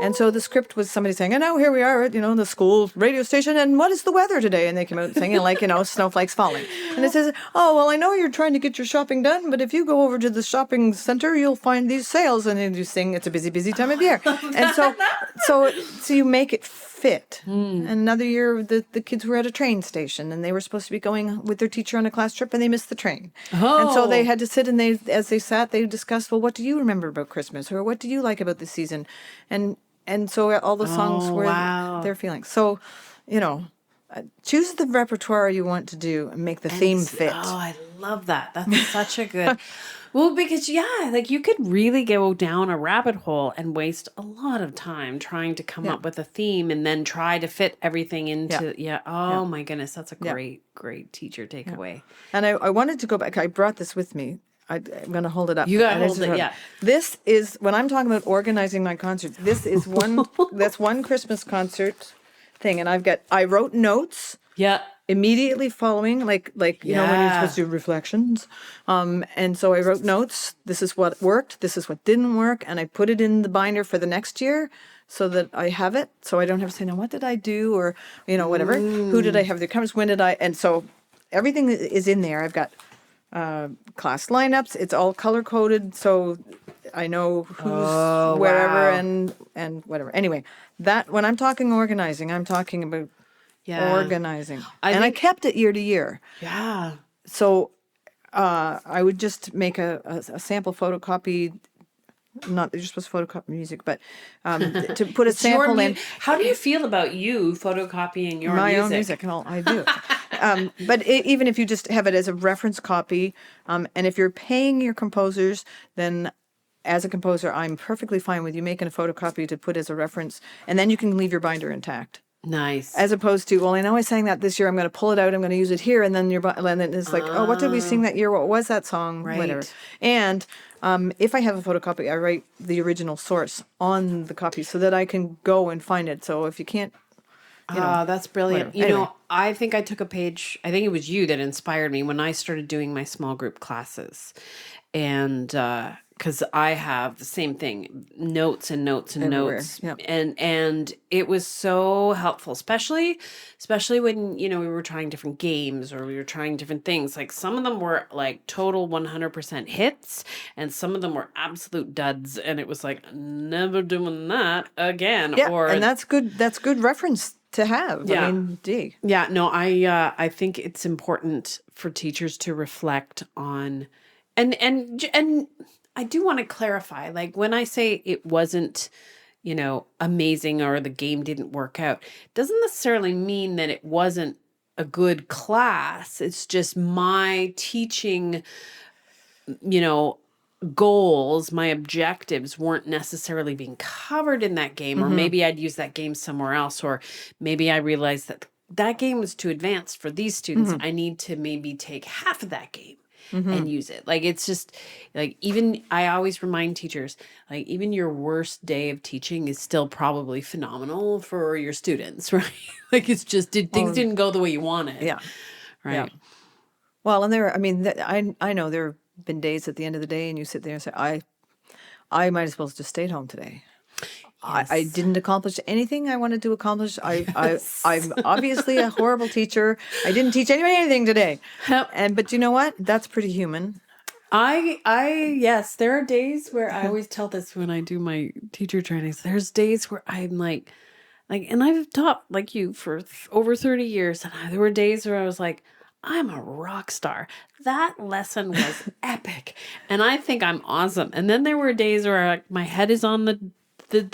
And so the script was somebody saying, and now here we are at, the school radio station, and what is the weather today? And they came out singing like, snowflakes falling. And it says, oh, well, I know you're trying to get your shopping done, but if you go over to the shopping center, you'll find these sales. And then you sing, it's a busy, busy time of year. And so you make it fit. And another year, the kids were at a train station, and they were supposed to be going with their teacher on a class trip, and they missed the train. And so they had to sit, and as they sat, they discussed, well, what do you remember about Christmas? Or what do you like about the season? And so all the songs were their feelings. So, choose the repertoire you want to do and make the theme fit. Oh, I love that. That's such a good. Well, because you could really go down a rabbit hole and waste a lot of time trying to come up with a theme and then try to fit everything into. Oh my goodness, that's a great teacher takeaway. And I wanted to go back. I brought this with me. I'm going to hold it up. You got to hold it, yeah. This is, when I'm talking about organizing my concerts, this is that's one Christmas concert thing. And I wrote notes. Yeah. Immediately following, like when you're supposed to do reflections. And so I wrote notes. This is what worked. This is what didn't work. And I put it in the binder for the next year so that I have it. So I don't have to say, now, what did I do? Or, whatever. Who did I have the comments? When did I? And so everything is in there. I've got class lineups. It's all color coded, so I know who's wherever and whatever. Anyway, that when I'm talking organizing, I'm talking about organizing, I kept it year to year. Yeah. So I would just make a sample photocopy. Not that you're supposed to photocopy music, but to put a sample in. How do you feel about you photocopying your my music? own music? Well, I do. But even if you just have it as a reference copy, and if you're paying your composers, then as a composer, I'm perfectly fine with you making a photocopy to put as a reference, and then you can leave your binder intact. Nice. As opposed to, well, I know I sang that this year. I'm going to pull it out. I'm going to use it here, and then it's like, oh, what did we sing that year? What was that song? Right. Whatever. And if I have a photocopy, I write the original source on the copy so that I can go and find it. So if you can't That's brilliant. whatever. Anyway. I think I took a page, I think it was you that inspired me when I started doing my small group classes. And because I have the same thing, notes and notes and Everywhere. notes. Yep. And it was so helpful, especially when, we were trying different games or we were trying different things. Like some of them were like total 100% hits and some of them were absolute duds. And it was like, never doing that again. Yeah, and that's good. That's good reference to have. Yeah. I mean, gee. Yeah, no, I think it's important for teachers to reflect on, and I do want to clarify, like when I say it wasn't, amazing or the game didn't work out, it doesn't necessarily mean that it wasn't a good class. It's just my teaching, goals, my objectives weren't necessarily being covered in that game, or maybe I'd use that game somewhere else, or maybe I realized that game was too advanced for these students. I need to maybe take half of that game and use it. Like, it's just like, even I always remind teachers, like, even your worst day of teaching is still probably phenomenal for your students, right? Like, it's just things didn't go the way you wanted. Yeah. Right. Yeah. Well, and I know there have been days at the end of the day and you sit there and say, I might as well just stayed home today. I didn't accomplish anything I wanted to accomplish. I'm obviously a horrible teacher. I didn't teach anybody anything today. Yep. But you know what? That's pretty human. Yes, there are days where I always tell this when I do my teacher trainings. There's days where I'm like, and I've taught like you for over 30 years. And there were days where I was like, I'm a rock star. That lesson was epic. And I think I'm awesome. And then there were days where my head is on the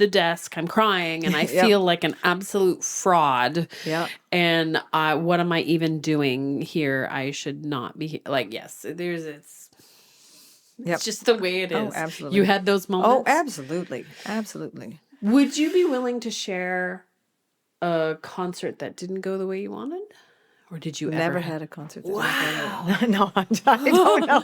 desk, I'm crying, and I feel like an absolute fraud. Yeah. And what am I even doing here? I should not be like, yes, it's just the way it is. Oh, absolutely. You had those moments? Oh, absolutely. Absolutely. Would you be willing to share a concert that didn't go the way you wanted? Or did you Never ever had a concert. That Wow. No, I don't know.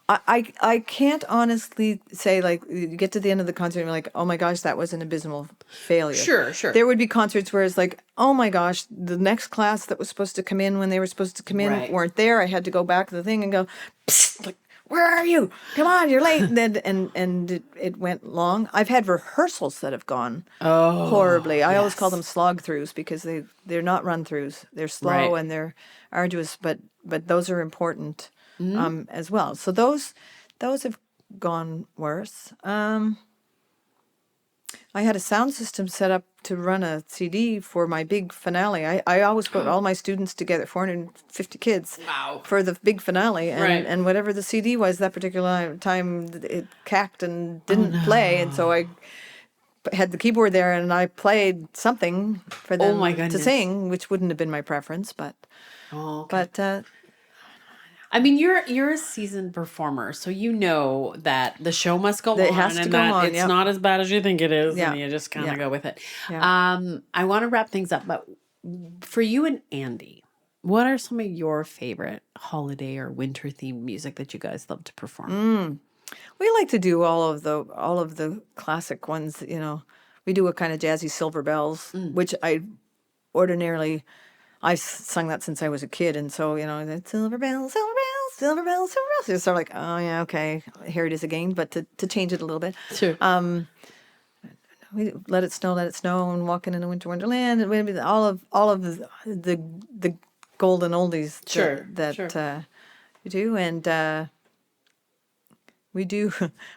I can't honestly say, like, you get to the end of the concert and you're like, oh my gosh, that was an abysmal failure. Sure. There would be concerts where it's like, oh my gosh, the next class that was supposed to come in when they were supposed to come in Right. weren't there. I had to go back to the thing and go, psst, like, where are you? Come on, you're late. And it went long. I've had rehearsals that have gone horribly. I always call them slog throughs because they're not run throughs. They're slow Right. and they're arduous, but those are important as well. So those have gone worse. I had a sound system set up to run a CD for my big finale. I always put all my students together, 450 kids, Wow. for the big finale. And, Right. and whatever the CD was that particular time, it cacked and didn't play. And so I had the keyboard there and I played something for them my to goodness. sing, which wouldn't have been my preference, but Okay. but I mean, you're a seasoned performer, so you know that the show must go It on, has to and go that on, it's yep. not as bad as you think it is, Yeah. and you just kind of Yeah. go with it. Yeah. I want to wrap things up, but for you and Andy, what are some of your favorite holiday or winter themed music that you guys love to perform? we like to do all of the classic ones. We do a kind of jazzy Silver Bells, which I've sung that since I was a kid, and so the Silver Bells, Silver Bells, Silver Bells, Silver Bells. It's sort of like, oh yeah, okay, here it is again, but to change it a little bit. Sure. We Let It Snow, Let It Snow, and Walking in a Winter Wonderland, and maybe all of the golden oldies that we do, and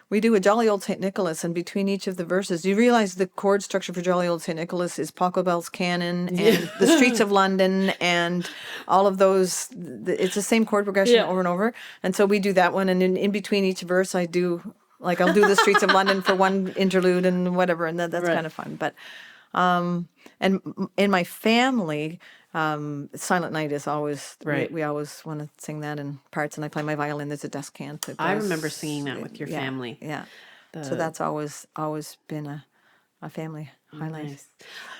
we do a Jolly Old St. Nicholas, and between each of the verses, you realize the chord structure for Jolly Old St. Nicholas is Paco Bell's Canon and the Streets of London and all of those. It's the same chord progression over and over, and so we do that one, and in between each verse, I'll do the Streets of London for one interlude and whatever, and that's kind of fun. But and in my family, Silent Night is always we always want to sing that in parts, and I play my violin. There's a descant. I remember singing that with your family. Yeah, so that's always been a family highlight.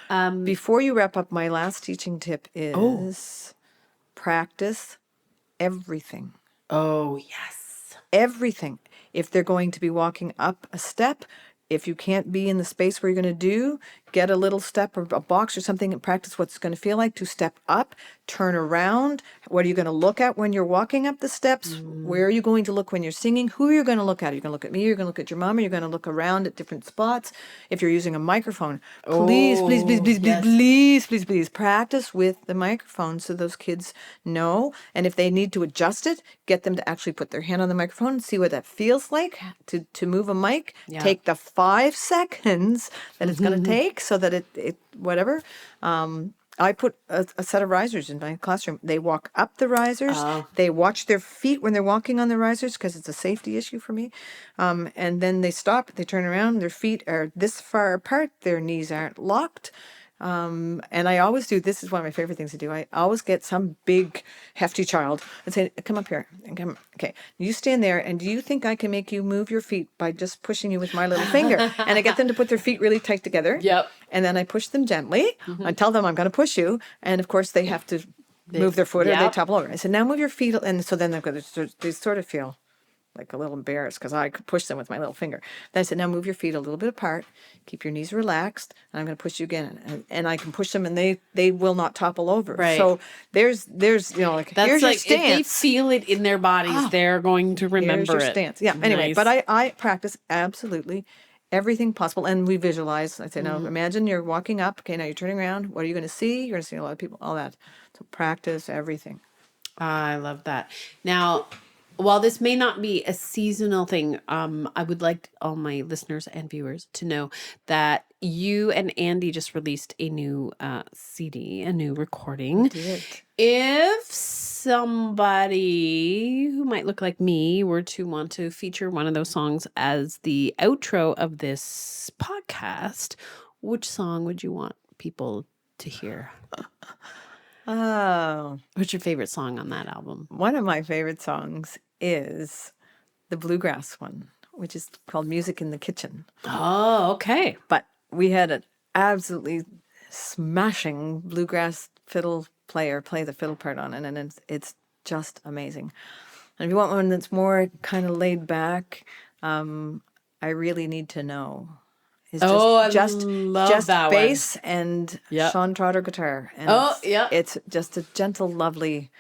Nice. Before you wrap up, my last teaching tip is practice everything. Oh yes. Everything. If they're going to be walking up a step, if you can't be in the space where you're going to do, get a little step or a box or something and practice what's going to feel like to step up, turn around. What are you going to look at when you're walking up the steps? Where are you going to look when you're singing? Who are you going to look at? Are you going to look at me? You're going to look at your mom? Or you're going to look around at different spots? If you're using a microphone, please, please, please, please, please, please, please, please practice with the microphone so those kids know. And if they need to adjust it, get them to actually put their hand on the microphone and see what that feels like to move a mic. Yeah. Take the 5 seconds that it's going to take so that it whatever. I put a set of risers in my classroom. They walk up the risers. They watch their feet when they're walking on the risers because it's a safety issue for me. And then they stop. They turn around. Their feet are this far apart. Their knees aren't locked. And I always do, this is one of my favorite things to do. I always get some big, hefty child and say, come up here. And come, okay, you stand there, and do you think I can make you move your feet by just pushing you with my little finger? And I get them to put their feet really tight together. Yep. And then I push them gently. I tell them I'm going to push you. And of course, they have to move their foot or they Yep. topple over. I said, now move your feet. And so then they sort of feel like a little embarrassed because I could push them with my little finger. Then I said, now move your feet a little bit apart, keep your knees relaxed, and I'm going to push you again. And I can push them, and they will not topple over. Right. So there's like, That's here's like your stance. if they feel it in their bodies, they're going to remember Here's your it. stance. Yeah. Anyway, Nice. but I practice absolutely everything possible, and we visualize. I say, now imagine you're walking up. Okay, now you're turning around. What are you going to see? You're going to see a lot of people. All that. So practice everything. I love that. Now, while this may not be a seasonal thing, I would like all my listeners and viewers to know that you and Andy just released a new CD, a new recording. Did. If somebody who might look like me were to want to feature one of those songs as the outro of this podcast, which song would you want people to hear? Oh, What's your favorite song on that album? one of my favorite songs is the bluegrass one, which is called Music in the Kitchen. Oh, okay. But we had an absolutely smashing bluegrass fiddle player play the fiddle part on it, and it's just amazing. And if you want one that's more kind of laid back, I Really Need to Know. It's I just love that one. bass and Yep. Sean Trotter guitar. And it's just a gentle, lovely.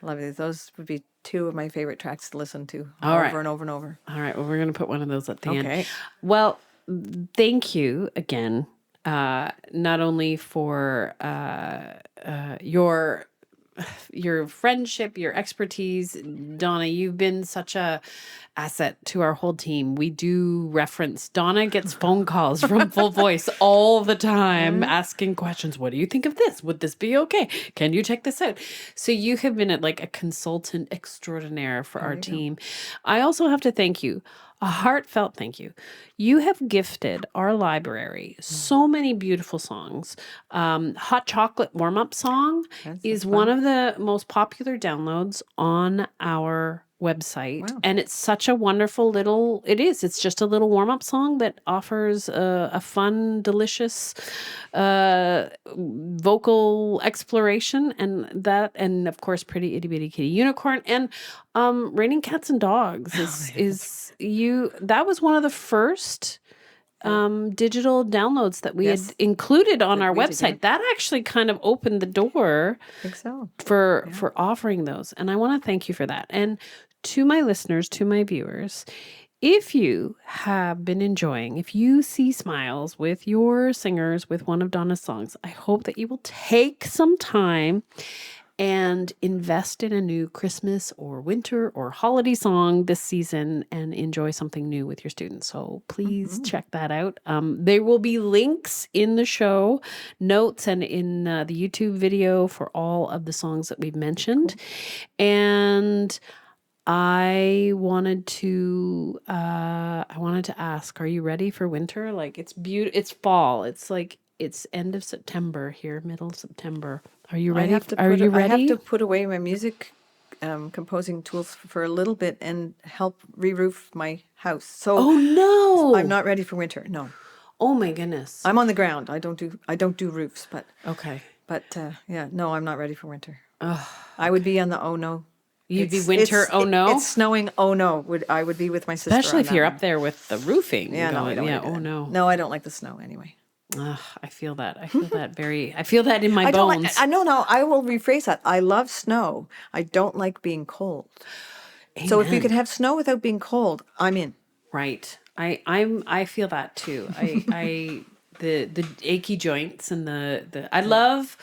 Those would be 2 of my favorite tracks to listen to All over right. and over and over. All right. Well, we're going to put one of those at the end. Okay. Well, thank you again, not only for your friendship, your expertise. Donna, you've been such a asset to our whole team. We do reference, Donna gets phone calls from Full Voice all the time asking questions. What do you think of this? Would this be okay? Can you check this out? So you have been like a consultant extraordinaire for our team. I also have to thank you. A heartfelt thank you. You have gifted our library so many beautiful songs. Hot Chocolate Warm-Up Song is one of the most popular downloads on our website. Wow. And it's such a wonderful it's just a little warm-up song that offers a fun, delicious vocal exploration, and of course Pretty Itty Bitty Kitty Unicorn, and Raining Cats and Dogs that was one of the first digital downloads that we had included on our website. That actually kind of opened the door I think so. for offering those. And I want to thank you for that. And to my listeners, to my viewers, if you have been enjoying, if you see smiles with your singers with one of Donna's songs, I hope that you will take some time and invest in a new Christmas or winter or holiday song this season and enjoy something new with your students. So please check that out. There will be links in the show notes and in the YouTube video for all of the songs that we've mentioned. And I wanted to ask, are you ready for winter? Like, it's it's fall. It's like, it's end of September here, middle of September. Are you ready? I have to put away my music composing tools for a little bit and help re-roof my house. So Oh no! I'm not ready for winter. No, Oh my goodness. I'm on the ground. I don't do roofs, but Okay. no, I'm not ready for winter. I would be on the oh no You'd be winter, oh no? It's snowing, oh no. I would be with my sister. Especially on if you're that up there with the roofing. Yeah, no, I don't yeah, wanna do oh that. no. No, I don't like the snow anyway. Ugh, I feel that. I feel that I feel that in my I don't bones. like, no, I will rephrase that. I love snow. I don't like being cold. So if you Amen. could have snow without being cold, I'm in. Right. I feel that too. The achy joints and I love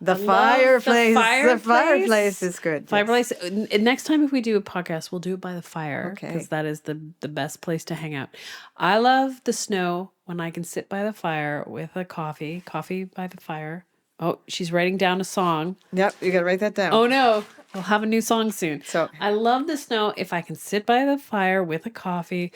The I love fireplace. The The fireplace is good. Yes. Fireplace. Next time if we do a podcast, we'll do it by the fire Okay. because that is the best place to hang out. I love the snow when I can sit by the fire with a coffee by the fire. Oh, she's writing down a song. Yep, you got to write that down. Oh no, we'll have a new song soon. So- I love the snow if I can sit by the fire with a coffee.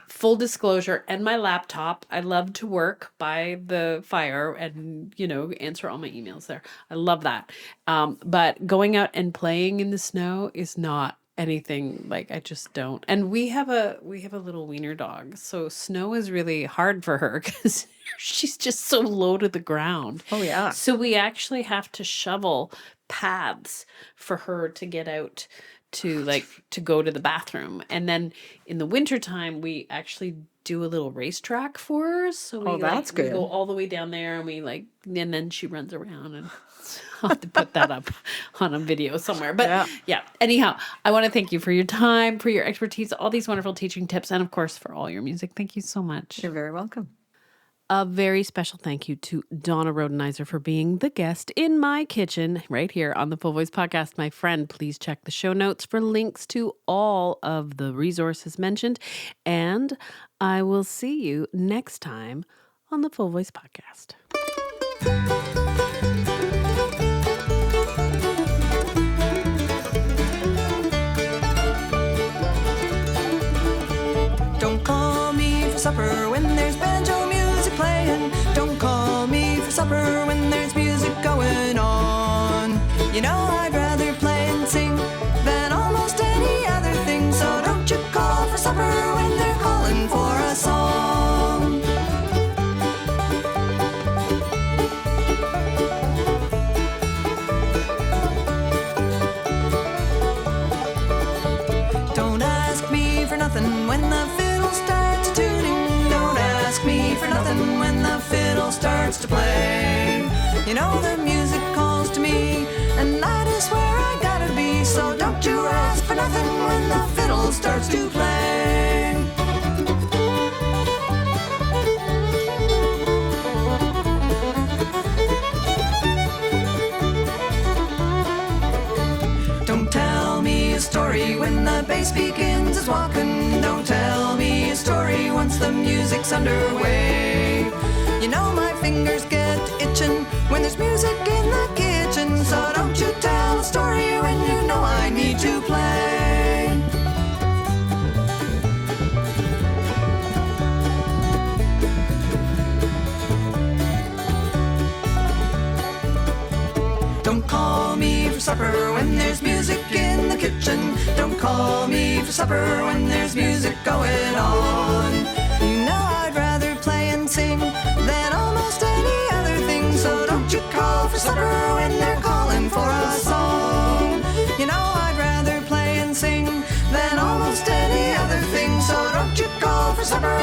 Full disclosure, and my laptop. I love to work by the fire and, answer all my emails there. I love that. But going out and playing in the snow is not anything like I just don't. And we have a little wiener dog. So snow is really hard for her because she's just so low to the ground. Oh, yeah. So we actually have to shovel paths for her to get out to go to the bathroom. And then in the wintertime, we actually do a little racetrack for her. So we, that's we good. go all the way down there and and then she runs around and I'll have to put that up on a video somewhere. But yeah, anyhow, I want to thank you for your time, for your expertise, all these wonderful teaching tips, and of course for all your music. Thank you so much. You're very welcome. A very special thank you to Donna Rhodenizer for being the guest in my kitchen right here on the Full Voice Podcast. My friend, please check the show notes for links to all of the resources mentioned. And I will see you next time on the Full Voice Podcast. Don't call me for supper when there's banjo music playing. Don't call me for supper when there's music going on. I'd rather play and sing than almost any other thing. So don't you call for supper when they're calling for a song. Don't ask me for nothing when the fiddle starts tuning. Don't ask me for nothing when the fiddle starts to play. The music calls to me, and that is where I gotta be. So don't you ask for nothing when the fiddle starts to play. Don't tell me a story when the bass begins its walking. Don't tell me a story once the music's underway. My fingers get itching when there's music in the kitchen. So don't you tell a story when you know I need to play. Don't call me for supper when there's music in the kitchen. Don't call me for supper when there's music going on. I'd rather play and sing than almost any other thing. So don't you call for supper when they're calling for a song. I'd rather play and sing than almost any other thing. So don't you call for supper